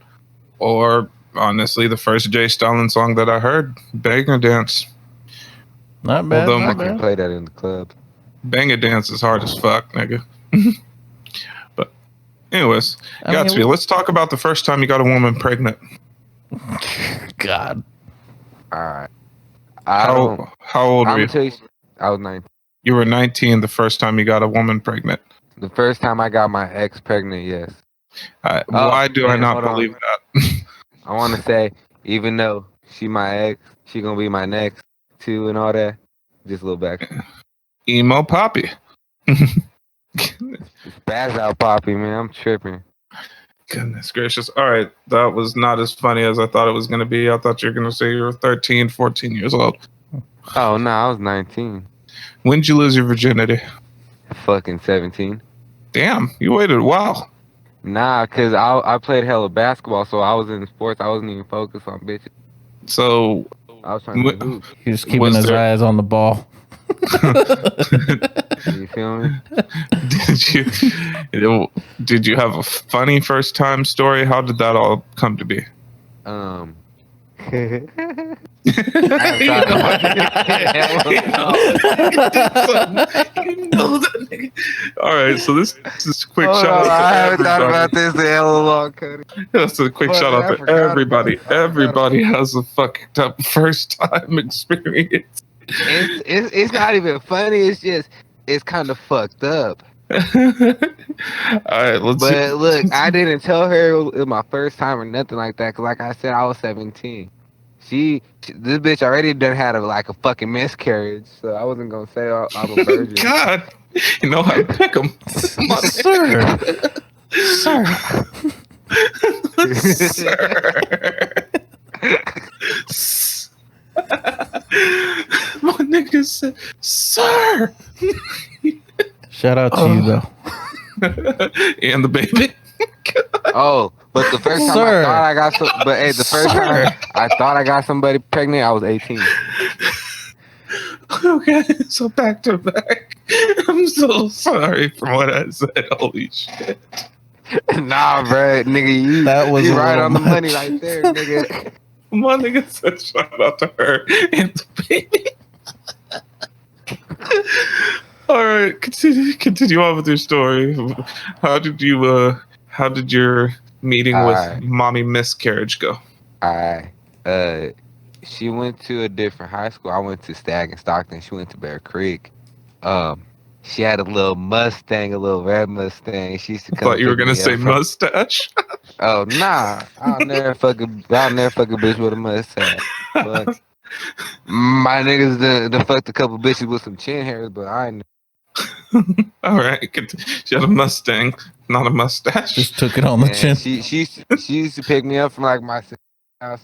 or honestly the first Jay Stalin song that I heard, Banger Dance.
Not bad.
Although
I
Not
can
bad.
play that in the club.
Banger Dance is hard as fuck, nigga. But anyways,
I mean,
Gatsby, let's talk about the first time you got a woman pregnant.
God.
Alright.
How old were
I'm
you?
gonna tell you, I was 19.
You were 19 the first time you got a woman pregnant.
The first time I got my ex pregnant, yes.
Why do I
and
not
hold on.
believe that?
I want to say, even though she my ex, she gonna be my next too and all that. Just a little back.
Emo Papi.
Spaz out, Papi, man. I'm tripping.
Goodness gracious. All right. That was not as funny as I thought it was going to be. I thought you were going to say you were 13, 14 years old.
Oh no, I was 19.
When'd you lose your virginity?
Fucking 17.
Damn, you waited a while.
Nah, cause I played hella basketball, so I was in sports. I wasn't even focused on bitches.
So,
I was trying to hit
w-
hoops.
He was keeping
Was
his
there-
eyes on the ball.
You feel me?
did you have a funny first time story? How did that all come to be?
I have
All right, so this is a quick
Hold
shout
on,
out to
I haven't thought
everybody.
about this in hella long, Cody.
That's a quick
Fuck,
shout
I
out to
forgot about
everybody.
it. I forgot
Everybody has a fucked up first time experience.
It's not even funny. It's kind of fucked up.
All right, let's see.
But look, I didn't tell her it was my first time or nothing like that. Cause like I said, I was 17. This bitch already done had a fucking miscarriage, so I wasn't gonna say I'm a virgin.
God, you know how to pick them.
Sir. Sir.
My nigga said, "Sir,"
Shout out to you though.
and the baby.
Oh, but the first time
Sir.
I thought I got some, but hey, the first
Sir.
time I thought I got somebody pregnant, I was 18.
Okay, so back to back. I'm so sorry for what I said. Holy shit.
Nah, bro, nigga, you
That was
you
a
right
little
on the money
much.
right there, nigga.
My nigga said shout out to her and the baby. All right, continue on with your story. How did your meeting with
Alright.
mommy miscarriage go?
She went to a different high school. I went to Stag and Stockton. She went to Bear Creek. She had a little Mustang, a little red Mustang. She used to
I
come.
thought you were
pick
gonna
me
say
up from-
mustache.
Oh nah, I'll never fuck a bitch with a mustache. Fuck. My niggas done fucked a couple bitches with some chin hairs, but I ain't.
All right, she had a Mustang, not a mustache.
Just took it on the
And
chin.
she used to pick me up from like my sister's house,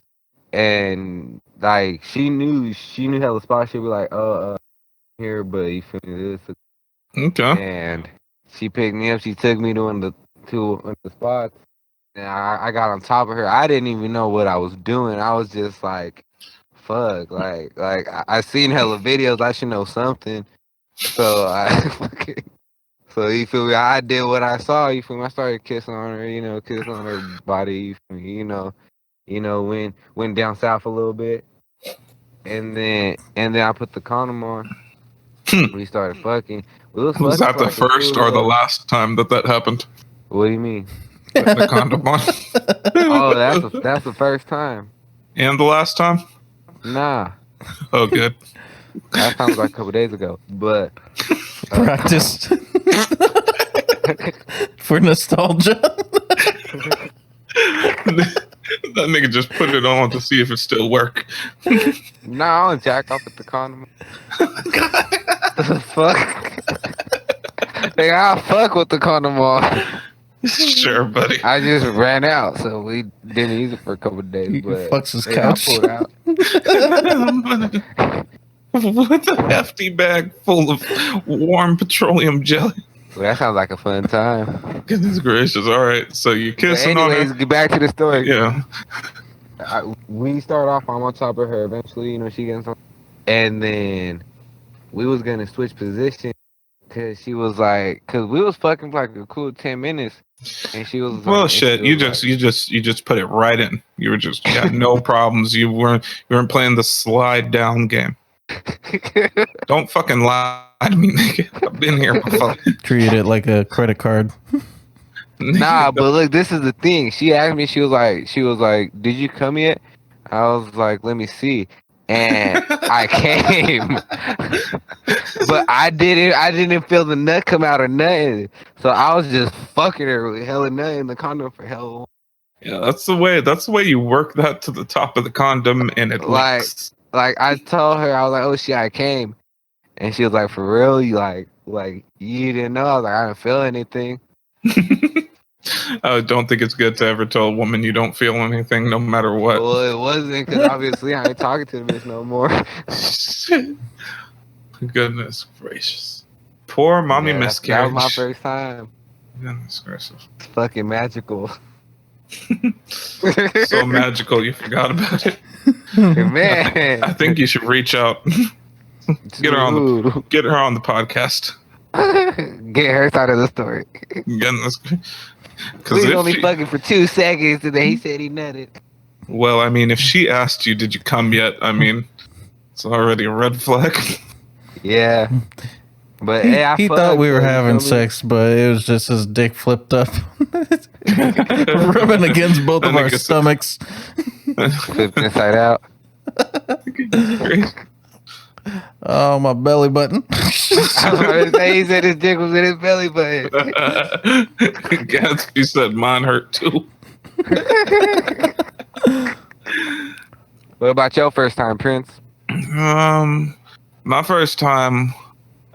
and like she knew hella spots. She'd be like, here, but you feel me? This,
Okay.
and she picked me up. She took me to one of the spots, and I got on top of her. I didn't even know what I was doing. I was just like, fuck, like I seen hella videos. I should know something. So so you feel me? I did what I saw. You feel me? I started kissing on her. Kissing on her body. You feel me? Went down south a little bit, and then I put the condom on. We started fucking. We was
Was
fucking
that the
for, like, a
first
cool
or the
little-
last time that happened?
What do you mean?
Putting the condom on.
Oh, that's the first time.
And the last time?
Nah,
Oh, good.
last time was like a couple days ago. But
Practiced for nostalgia.
That nigga just put it on to see if it still work.
nah, I don't jack off with the condom. The fuck? Nigga, I'll fuck with the condom on.
Sure, buddy.
I just ran out, so we didn't use it for a couple of days.
He
But
fucks his
nigga,
couch.
I pulled out.
With a hefty bag full of warm petroleum jelly.
Well, that sounds like a fun time.
Goodness gracious. All right. So you're
But
kissing
anyways,
on
get back to the story.
her. Yeah.
We start off. I'm on top of her. Eventually, she gets on, and then we was gonna switch position because she was like, because we was fucking for like a cool 10 minutes, and she was.
Well,
like,
shit. You just put it right in. You had no problems. You weren't playing the slide down game. Don't fucking lie to me, nigga. I've been here before.
Treated it like a credit card.
Nah, but look, this is the thing. She asked me. She was like, "Did you come yet?" I was like, "Let me see." And I came, but I didn't feel the nut come out or nothing. So I was just fucking her with hella nut in the condom for hella.
Yeah, that's the way you work that to the top of the condom, and it
Like-
leaks.
Like I told her, I was like, "Oh shit, I came," and she was like, "For real? You like you didn't know?" I was like, "I didn't feel anything."
I don't think it's good to ever tell a woman you don't feel anything, no matter what.
Well, it wasn't because obviously I ain't talking to the bitch no more.
Goodness gracious. Poor mommy
Yeah, that
miscarriage.
was my first time.
Goodness gracious.
It's fucking magical.
So magical, you forgot about it.
Man,
I think you should reach out. Get her on the podcast.
Get her side of the story.
Goodness.
Please only fucking for 2 seconds, and then he said he nutted.
Well, I mean, if she asked you, did you come yet? I mean, it's already a red flag.
Yeah. But hey,
he thought we were having sex, but it was just his dick flipped up, rubbing against both of our stomachs.
Flipped inside out.
Oh, my belly button.
I was about to say, he said his dick was in his belly button.
Gatsby said mine hurt too.
What about your first time, Prince?
My first time,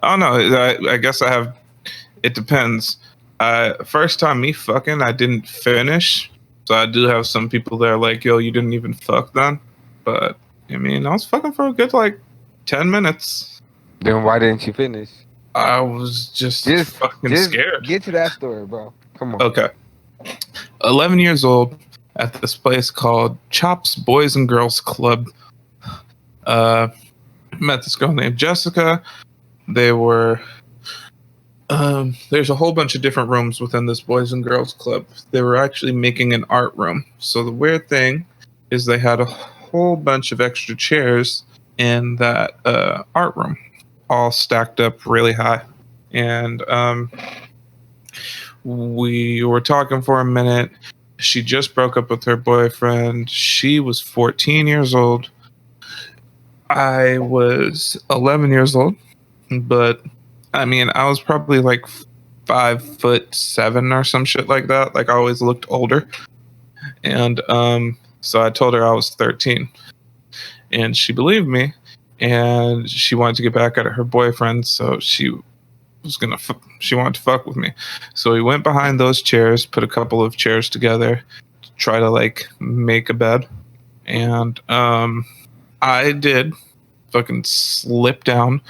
I don't know. I guess I have. It depends. First time me fucking, I didn't finish. So I do have some people that are like, "Yo, you didn't even fuck then." But I mean, I was fucking for a good 10 minutes.
Then why didn't you finish?
I was just fucking scared.
Get to that story, bro. Come on.
Okay. 11 years old at this place called Chops Boys and Girls Club. Met this girl named Jessica. They were there's a whole bunch of different rooms within this Boys and Girls Club. They were actually making an art room. So the weird thing is they had a whole bunch of extra chairs in that art room, all stacked up really high. And we were talking for a minute. She just broke up with her boyfriend. She was 14 years old. I was 11 years old, but I mean, I was probably 5'7" or some shit like that. I always looked older. And so I told her I was 13. And she believed me. And she wanted to get back at her boyfriend. So she wanted to fuck with me. So we went behind those chairs, put a couple of chairs together to try to make a bed. And I did fucking slip down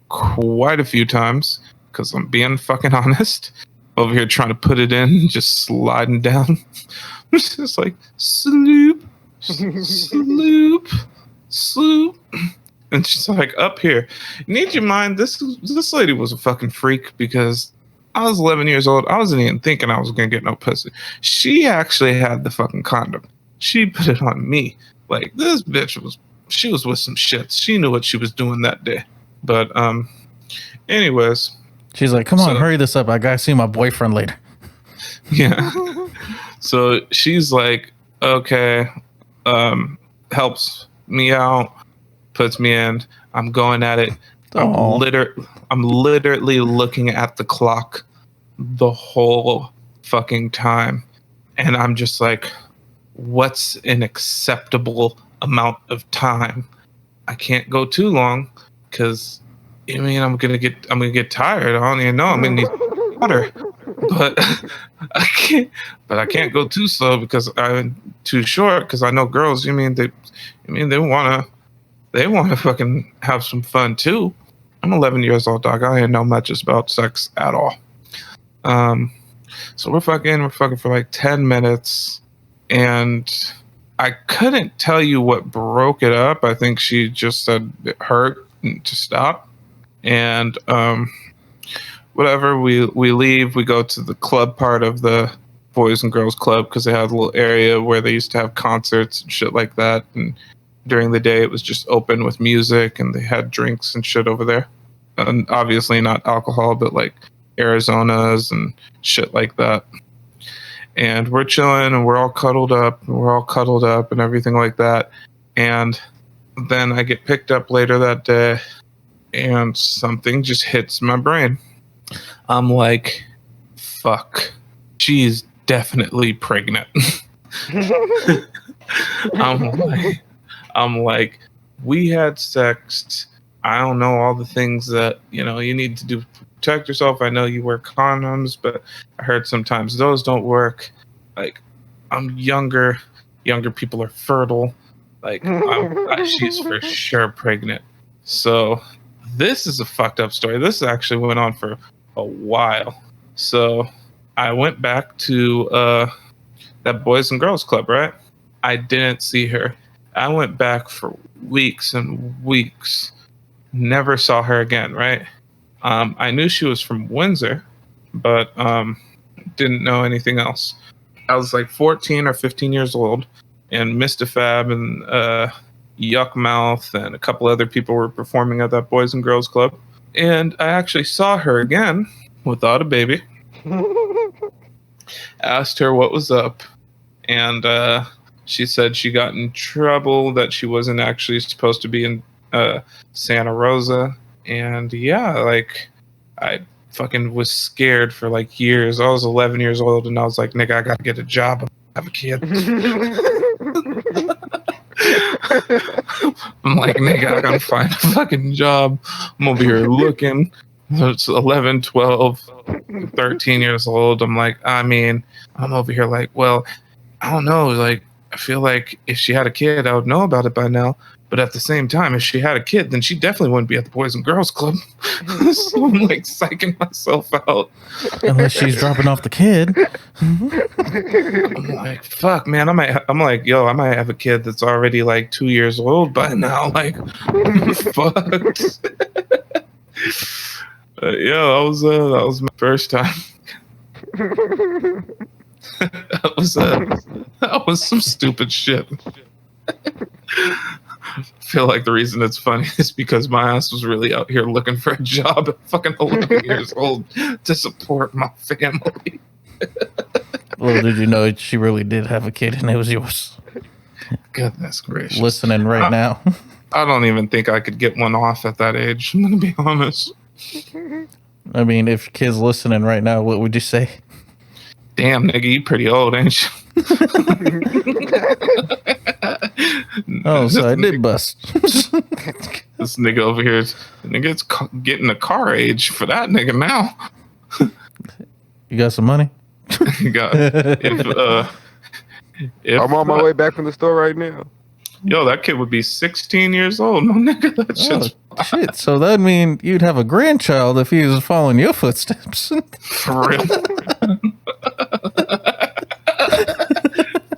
quite a few times because I'm being fucking honest. Over here trying to put it in, just sliding down. It's just sloop, sloop, sloop. And she's up here. You need your mind, this lady was a fucking freak because I was 11 years old. I wasn't even thinking I was going to get no pussy. She actually had the fucking condom. She put it on me. This bitch she was with some shits. She knew what she was doing that day. But, anyways.
She's like, come on, hurry this up. I got to see my boyfriend later.
Yeah. So she's like, okay, helps me out, puts me in. I'm going at it. I'm literally looking at the clock the whole fucking time. And I'm just like, what's an acceptable amount of time? I can't go too long because I'm gonna get tired. I don't even know. I'm gonna need water. But I can't go too slow because I'm too short because I know girls, they wanna fucking have some fun too. I'm 11 years old, dog. I ain't know much about sex at all. So we're fucking for 10 minutes, and I couldn't tell you what broke it up. I think she just said it hurt to stop. And whatever, we leave. We go to the club part of the Boys and Girls Club because they had a little area where they used to have concerts and shit like that. And during the day, it was just open with music, and they had drinks and shit over there. And obviously not alcohol, but Arizonas and shit like that. And we're chilling, and we're all cuddled up, and everything like that. And then I get picked up later that day, and something just hits my brain. I'm like, fuck, she's definitely pregnant. I'm like, we had sex. I don't know all the things that, you need to do to protect yourself. I know you wear condoms, but I heard sometimes those don't work. Like, I'm younger. Younger people are fertile. Like, she's for sure pregnant. So this is a fucked up story. This actually went on for a while. So I went back to that Boys and Girls Club, right? I didn't see her. I went back for weeks and weeks. Never saw her again, right? I knew she was from Windsor, but didn't know anything else. I was like 14 or 15 years old, and Mr. Fab and Yuck Mouth and a couple other people were performing at that Boys and Girls Club. And I actually saw her again without a baby. Asked her what was up, and she said she got in trouble, that she wasn't actually supposed to be in Santa Rosa. And yeah, like, I fucking was scared for like years. I was 11 years old, and I was like, nigga, I gotta get a job, have a kid. I'm like, nigga, I gotta find a fucking job. I'm over here looking. It's 11, 12, 13 years old. I'm like, I'm over here like, well, I don't know. Like, I feel like if she had a kid, I would know about it by now. But at the same time, if she had a kid, then she definitely wouldn't be at the Boys and Girls Club. So I'm like psyching myself out.
Unless she's dropping off the kid.
I'm like, fuck, man. I might have a kid that's already like 2 years old by now. Like, fuck. Yeah, that was my first time. That was some stupid shit. I feel like the reason it's funny is because my ass was really out here looking for a job at fucking 11 years old to support my family.
Little did you know she really did have a kid, and it was yours.
Goodness gracious.
Listening right now.
I don't even think I could get one off at that age. I'm going to be honest.
I mean, if kids listening right now, what would you say?
Damn, nigga, you pretty old, ain't you?
Oh, so I did bust.
This nigga over here, nigga's getting a car age for that nigga now.
You got some money?
if
I'm on my way back from the store right now.
Yo, that kid would be 16 years old. No, nigga, that shit's
shit. So that'd mean you'd have a grandchild if he was following your footsteps.
For real.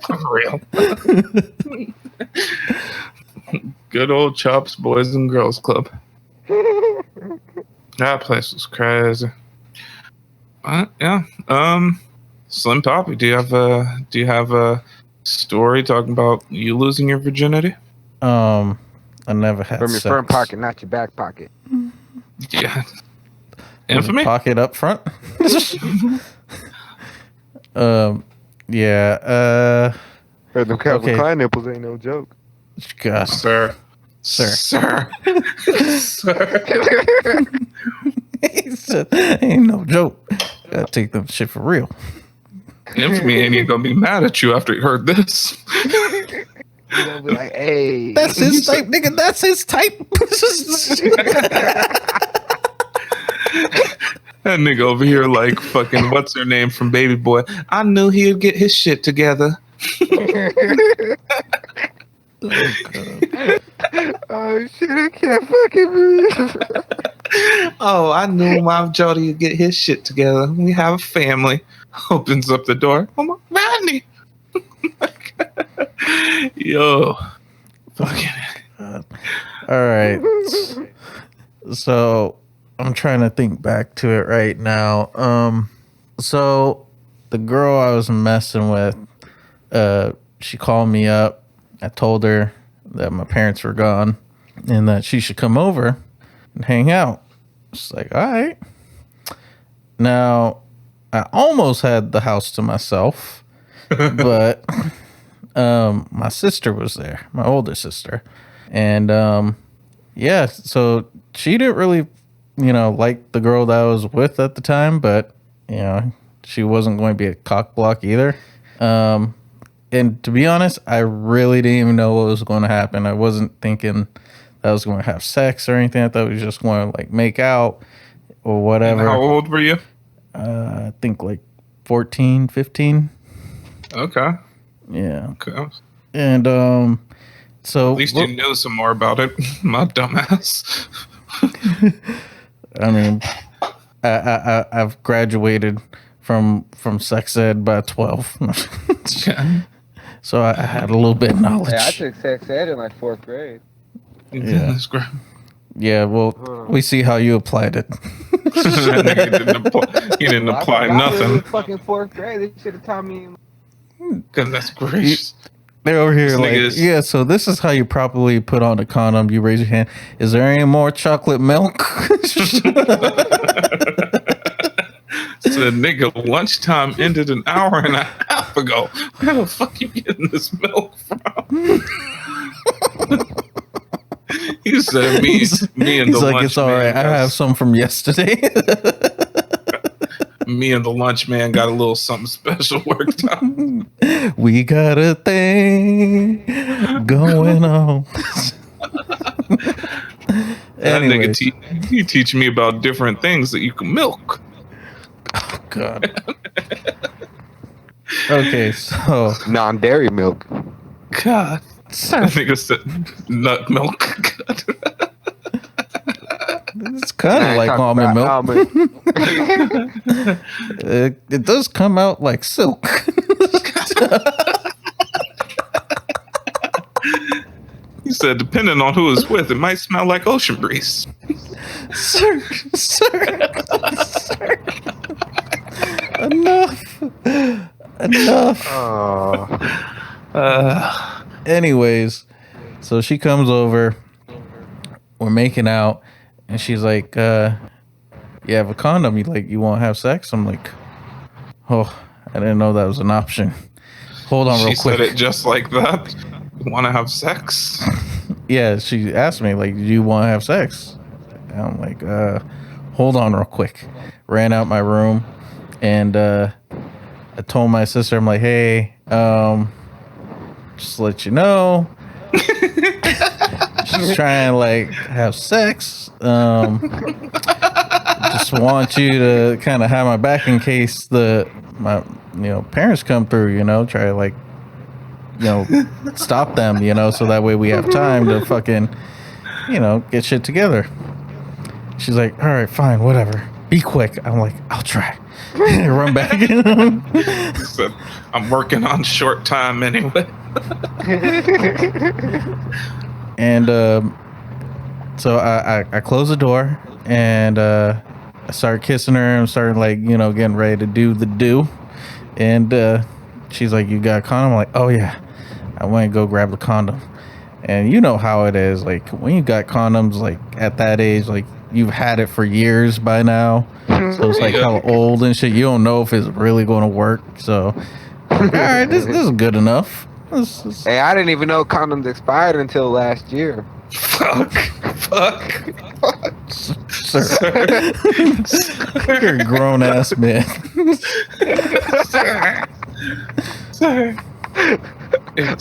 For real. Good old Chops Boys and Girls Club. That place was crazy. Yeah. Slim Papi, do you have a story talking about you losing your virginity?
I never had
from your
sex.
front pocket, not your back pocket.
Yeah. Infamy?
Pocket up front. Yeah.
Heard them Calvin
Okay.
Klein nipples ain't no joke.
God,
Sir.
Sir. He said, ain't no joke. Gotta take them shit for real.
Infamy ain't gonna be mad at you after he heard this.
You gonna be like, hey.
That's his type, nigga. That's his type.
That nigga over here like fucking what's her name from Baby Boy. I knew he'd get his shit together.
Oh shit, I can't fucking breathe.
Oh, I knew my Jody would get his shit together. We have a family. Opens up the door. Oh my Rodney. Yo. Fucking.
All right. So I'm trying to think back to it right now. So the girl I was messing with, she called me up. I told her that my parents were gone and that she should come over and hang out. She's like, all right. Now, I almost had the house to myself, but my sister was there, my older sister. And yeah, so she didn't really, like the girl that I was with at the time, but, she wasn't going to be a cock block either. And to be honest, I really didn't even know what was going to happen. I wasn't thinking I was going to have sex or anything. I thought we was just going to like make out or whatever.
And how old were you?
I think like 14, 15.
Okay.
Yeah.
Okay.
And so
at least you knew some more about it. My dumbass.
I mean, I've graduated from sex ed by 12.
Yeah.
So I had a little bit of knowledge.
Hey, I took sex ed in like 4th grade.
Yeah, that's great.
Yeah, well, we see how you applied it.
He didn't apply nothing.
In fucking 4th grade, they should have taught me.
Goodness gracious.
They're over here
This
like,
nigga is-
yeah, so this is how you properly put on a condom. You raise your hand. Is there any more chocolate milk?
Said, nigga, lunchtime ended an hour and a half ago. Where the fuck you getting this milk from? He said, me and
He's
the
like,
lunch
it's all
man
right. I
got-
have some from yesterday.
Me and the lunch man got a little something special worked out.
We got a thing going on.
That nigga
Anyways.
he teach me about different things that you can milk.
God. Okay, so
Non-dairy milk.
God. That nigga said nut milk. God.
it's kind of like almond milk. It does come out like silk.
He said, depending on who it's with, it might smell like ocean breeze.
sir. Enough.
Oh.
Anyways, so she comes over. We're making out, and she's like, "You have a condom. You won't have sex?" I'm like, "Oh, I didn't know that was an option." Hold on, real
She
quick.
said it just like that. You want to have sex?
Yeah, she asked me like, "Do you want to have sex?" And I'm like, "Hold on, real quick." Ran out my room, and I told my sister, I'm like, "Hey, just to let you know, she's trying to like have sex. Just want you to kind of have my back in case my parents come through. Try to like." Stop them, so that way we have time to fucking, get shit together. She's like, all right, fine, whatever. Be quick. I'm like, I'll try. Run back in.
Said, I'm working on short time anyway.
And so I close the door and I start kissing her. I'm starting like, getting ready to do the do. And she's like, you got a condom? I'm like, oh yeah. I went to go grab the condom. And you know how it is. Like when you got condoms, like at that age, like you've had it for years by now. So it's like hella old and shit. You don't know if it's really going to work. So, all right, this is good enough.
Hey, I didn't even know condoms expired until last year.
Fuck.
Sir. You're a grown ass man.
Sorry.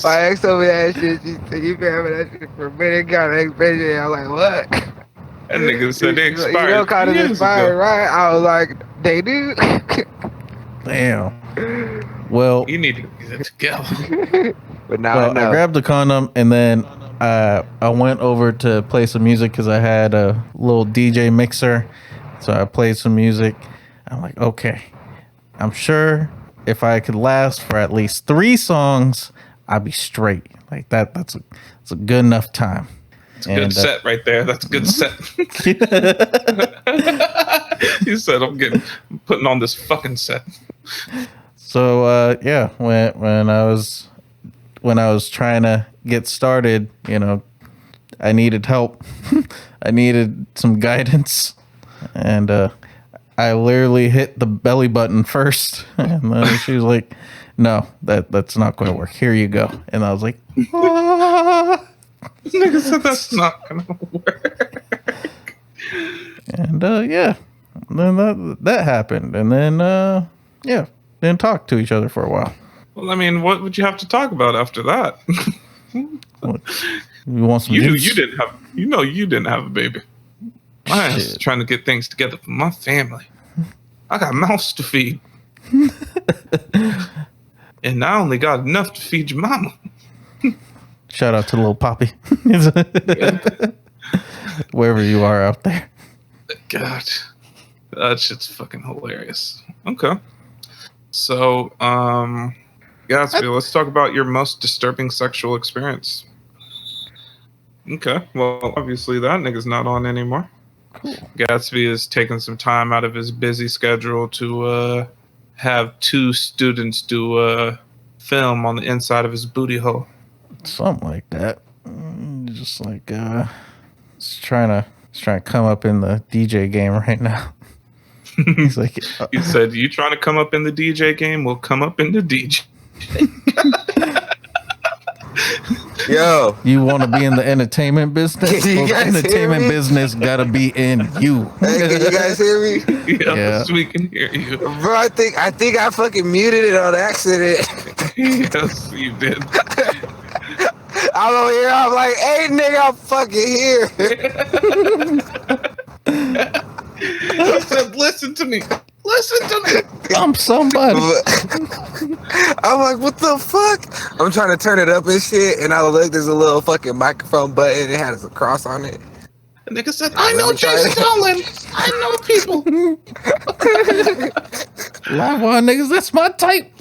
My ex told me that shit. She said, you been having that shit for a minute. Got an expiration. I was like, what?
That nigga said they expired.
You know condoms
years
expired,
ago.
right? I was like, they do?
Damn. Well,
You need to get it together.
But now
well,
I know.
I grabbed the condom and then I went over to play some music because I had a little DJ mixer. So I played some music. I'm like, okay, I'm sure if I could last for at least 3 songs, I'd be straight. Like that's a good enough time.
It's a good set right there. That's a good set. He said, I'm putting on this fucking set.
So yeah, when I was trying to get started, I needed help. I needed some guidance, and I literally hit the belly button first, and then she was like, "No, that's not going to work. Here you go." And I was like, "Ah."
This nigga said that's not gonna work.
And yeah, then that happened, and then yeah, didn't talk to each other for a while.
Well, I mean, what would you have to talk about after that?
You want some
You
juice?
you didn't have a baby. I was
Shit.
trying to get things together for my family. I got mouths to feed. And I only got enough to feed your mama.
Shout out to little Papi. Wherever you are out there.
God. That shit's fucking hilarious. Okay. So, Gatsby, let's talk about your most disturbing sexual experience. Okay. Well, obviously that nigga's not on anymore.
Cool.
Gatsby is taking some time out of his busy schedule to have two students do film on the inside of his booty hole.
Something like that. Just like just trying to come up in the DJ game right now. He's like,
He said, "You trying to come up in the DJ game? We'll come up in the DJ."
Yo,
you want to be in the entertainment business?
You
Well, the
guys hear
entertainment
me?
business gotta be in you.
hey, can you guys hear me?
Yes, we can hear you.
Bro, I think I fucking muted it on accident.
Yes, you did.
I'm over here. I'm like, hey, nigga, I'm fucking here.
He said, "Listen to me. Listen to me."
I'm somebody.
I'm like, what the fuck? I'm trying to turn it up and shit, and I look, there's a little fucking microphone button. It has a cross on it.
The nigga said, "I know
Let me try
Jay
it.
Stalin. I know people."
Live wire niggas, that's my type.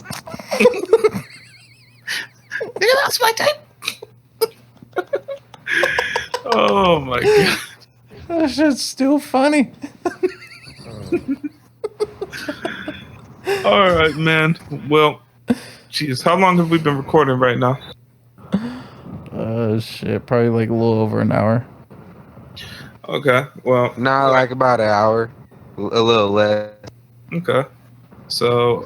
Nigga, that's my type. Oh my god.
That shit's still funny.
All right, man. Well, jeez, how long have we been recording right now?
Shit, probably like a little over an hour.
Okay. Well,
Nah, like about an hour, a little less.
okay. So,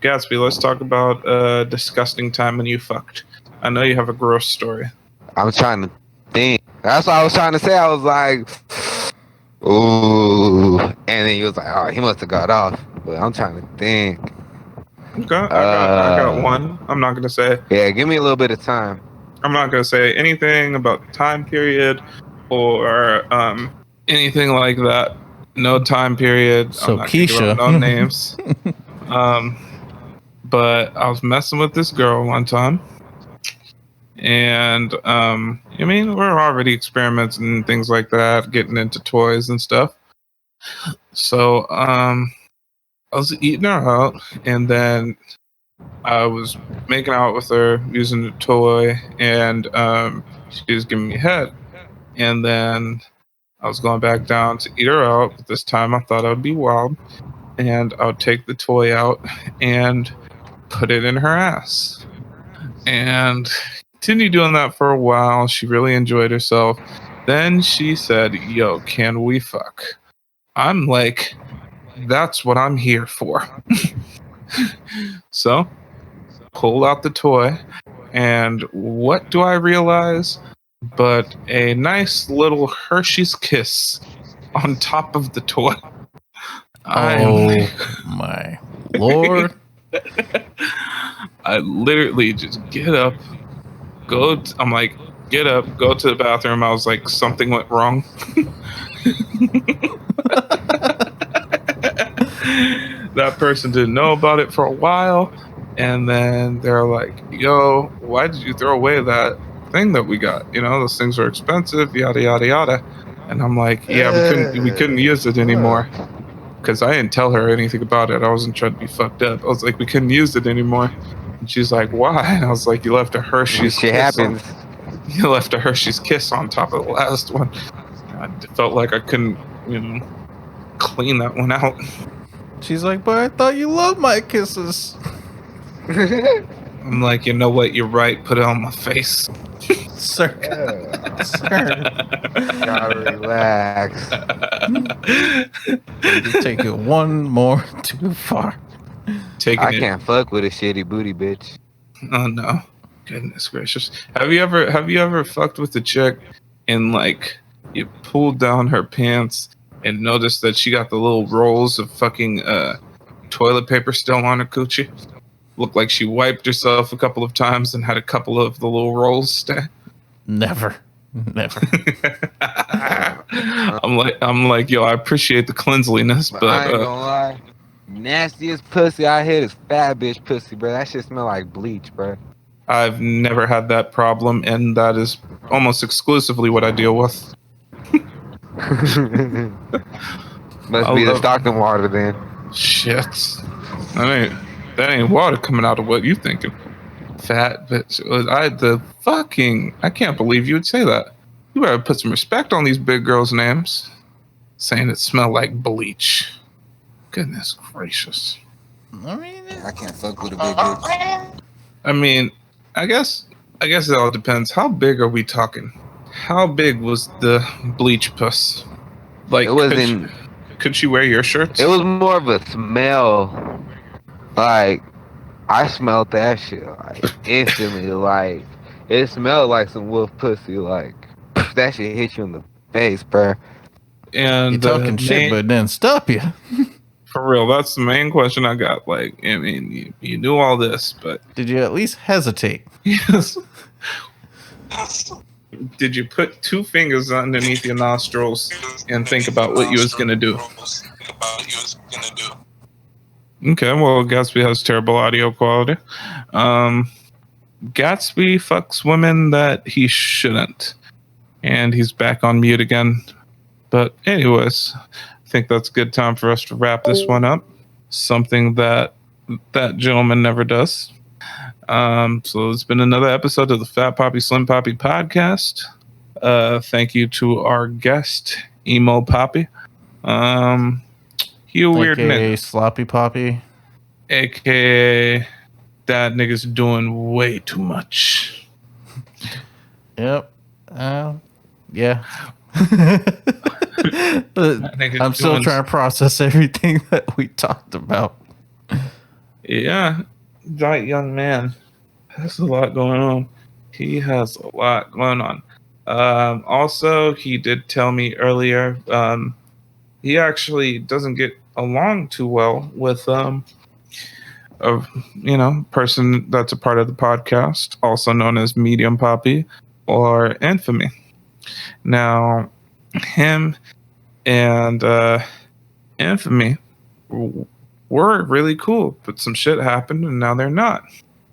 Gatsby, let's talk about disgusting time when you fucked. I know you have a gross story.
I'm trying to think. That's what I was trying to say. I was like, ooh, and then he was like, oh, he must have got off. But I'm trying to think.
Okay, I got one. I'm not gonna say.
Yeah, give me a little bit of time.
I'm not gonna say anything about the time period or anything like that. No time period.
So
I'm not gonna give
Keisha.
out no names. But I was messing with this girl one time, and I mean, we're already experimenting and things like that, getting into toys and stuff. So I was eating her out, and then I was making out with her using the toy, and she was giving me head. And then I was going back down to eat her out, but this time I thought I would be wild, and I would take the toy out and put it in her ass. And continued doing that for a while. She really enjoyed herself. Then she said, "Yo, can we fuck?" I'm like, that's what I'm here for. So, pulled out the toy, and what do I realize but a nice little Hershey's Kiss on top of the toy.
Oh my lord.
I literally just get up, I'm like, get up, go to the bathroom. I was like, something went wrong. That person didn't know about it for a while, and then they're like, "Yo, why did you throw away that thing that we got? You know, those things are expensive, yada yada yada." And I'm like, "Yeah, we couldn't use it anymore." Because I didn't tell her anything about it. I wasn't trying to be fucked up. I was like, "We couldn't use it anymore." And she's like, "Why?" And I was like, "You left a Hershey's
Shit
Kiss
happens.
You left a Hershey's Kiss on top of the last one." I felt like I couldn't, clean that one out.
She's like, but I thought you loved my kisses.
I'm like, you know what? You're right. Put it on my face.
Sir. Sir.
Gotta relax.
You take it one more too far.
Taking
I
it.
can't fuck with a shitty booty bitch.
Oh no. Goodness gracious. Have you ever fucked with a chick and like you pulled down her pants and noticed that she got the little rolls of fucking toilet paper still on her coochie? Looked like she wiped herself a couple of times and had a couple of the little rolls stay.
Never. Never.
I'm like, yo, I appreciate the cleanliness,
But
but
I ain't gonna lie. Nastiest pussy I hit is fat bitch pussy, bro. That shit smell like bleach, bro.
I've never had that problem, and that is almost exclusively what I deal with.
Must
I
be the
love
Stockton water then.
shit. That ain't water coming out of what you thinking. Fat bitch. I can't believe you would say that. You better put some respect on these big girls' names. Saying it smelled like bleach. Goodness gracious.
I mean,
I can't fuck with a big bitch.
I mean, I guess it all depends. How big are we talking? How big was the bleach puss? Like,
It wasn't.
could she wear your shirts?
It was more of a smell. Like, I smelled that shit like instantly. Like, it smelled like some wolf pussy. Like, that shit hit you in the face, bro.
And
you're talking shit, but it didn't stop you.
for real, that's the main question I got. Like, I mean, you knew all this, but
Did you at least hesitate?
yes. Did you put two fingers underneath your nostrils and think about what you was gonna do? Okay, well, Gatsby has terrible audio quality. Gatsby fucks women that he shouldn't, and he's back on mute again. But anyways, I think that's a good time for us to wrap this one up. Something that gentleman never does. So it's been another episode of the Fat Papi Slim Papi podcast. Thank you to our guest, Emo Papi. You weird
AKA
nigga.
Sloppy Poppy.
AKA that nigga's doing way too much.
Yep. Yeah.
nigga's
I'm still
doing-
trying to process everything that we talked about.
Yeah, that young man has a lot going on. He has a lot going on. Also, he did tell me earlier, he actually doesn't get along too well with a person that's a part of the podcast, also known as Medium Papi or Infamy. Now, him and Infamy were really cool, but some shit happened and now they're not.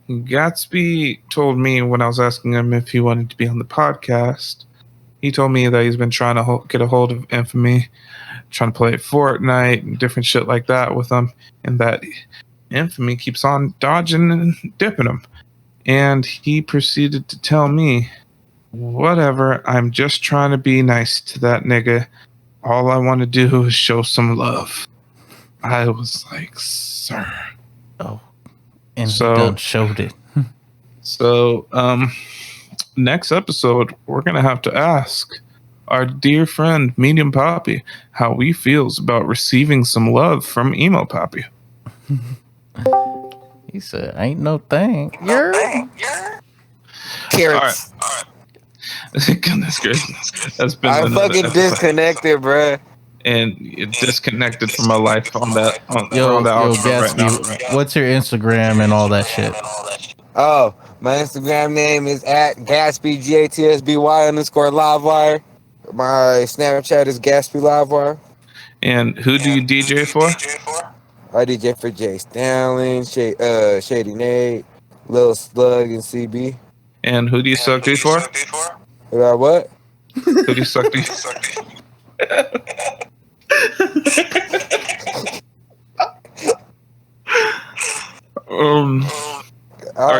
Gatsby told me when I was asking him if he wanted to be on the podcast, he told me that he's been trying to get a hold of Infamy, trying to play Fortnite and different shit like that with him, and that Infamy keeps on dodging and dipping him. And he proceeded to tell me, whatever, I'm just trying to be nice to that nigga. All I want to do is show some love. I was like, sir.
Oh. And
So-
he done showed it.
So, next episode, we're going to have to ask our dear friend, Medium Papi, how he feels about receiving some love from Emo Papi.
He said, ain't no thing. Yeah.
Carrots.
All right. Goodness gracious. That's been
I'm
another
fucking
episode.
disconnected, bruh.
And it disconnected from my life on that.
Yo,
on the outro right now.
Gatsby, what's your Instagram and all that shit?
Oh, my Instagram name is at Gatsby, GATSBY_Livewire. My Snapchat is Gatsby Livewire.
And who do you DJ for?
I DJ for Jay Stalin, Shady Nate, Lil Slug, and CB.
And who do you suck D for?
About what?
Who do you suck D?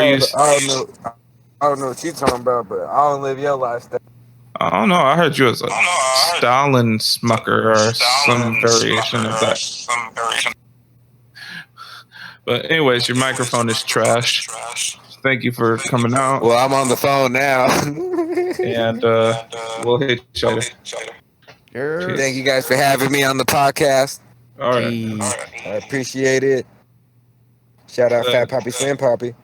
I don't know what you talking about, but I don't live your lifestyle.
I don't know. I heard you as a Stalin smucker or some variation of that. But anyways, your microphone is trash. Thank you for coming out.
Well, I'm on the phone now.
And we'll hit you later.
Thank you guys for having me on the podcast.
All right.
I appreciate it. Shout out Fat Papi Slim Papi.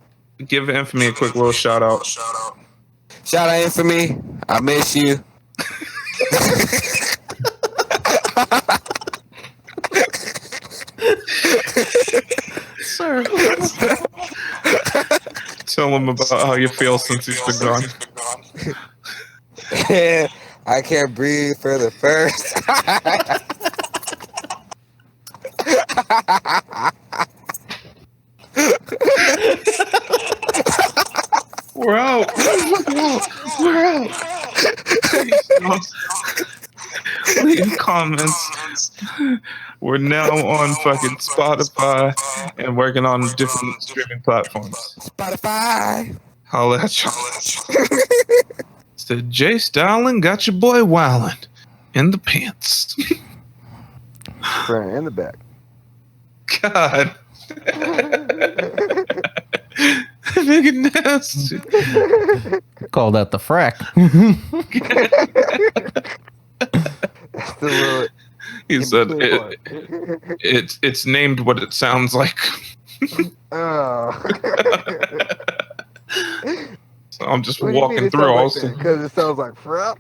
Give Infamy a quick little shout out.
Shout out Infamy. I miss you.
Sir.
Tell him about how you feel since he's been gone.
I can't breathe for the first.
We're out. We're out. Leave comments. We're now on fucking Spotify and working on different streaming platforms.
Spotify.
Holla at y'all. Said Jay Styling got your boy wildin' in the pants.
Front and the back.
God. Nigga nasty.
Call that the frack.
That's the little
He said
in-between
it's named what it sounds like.
Oh.
So I'm just
What do you mean
walking
it
through all.
sounds like that? 'Cause it sounds like frap.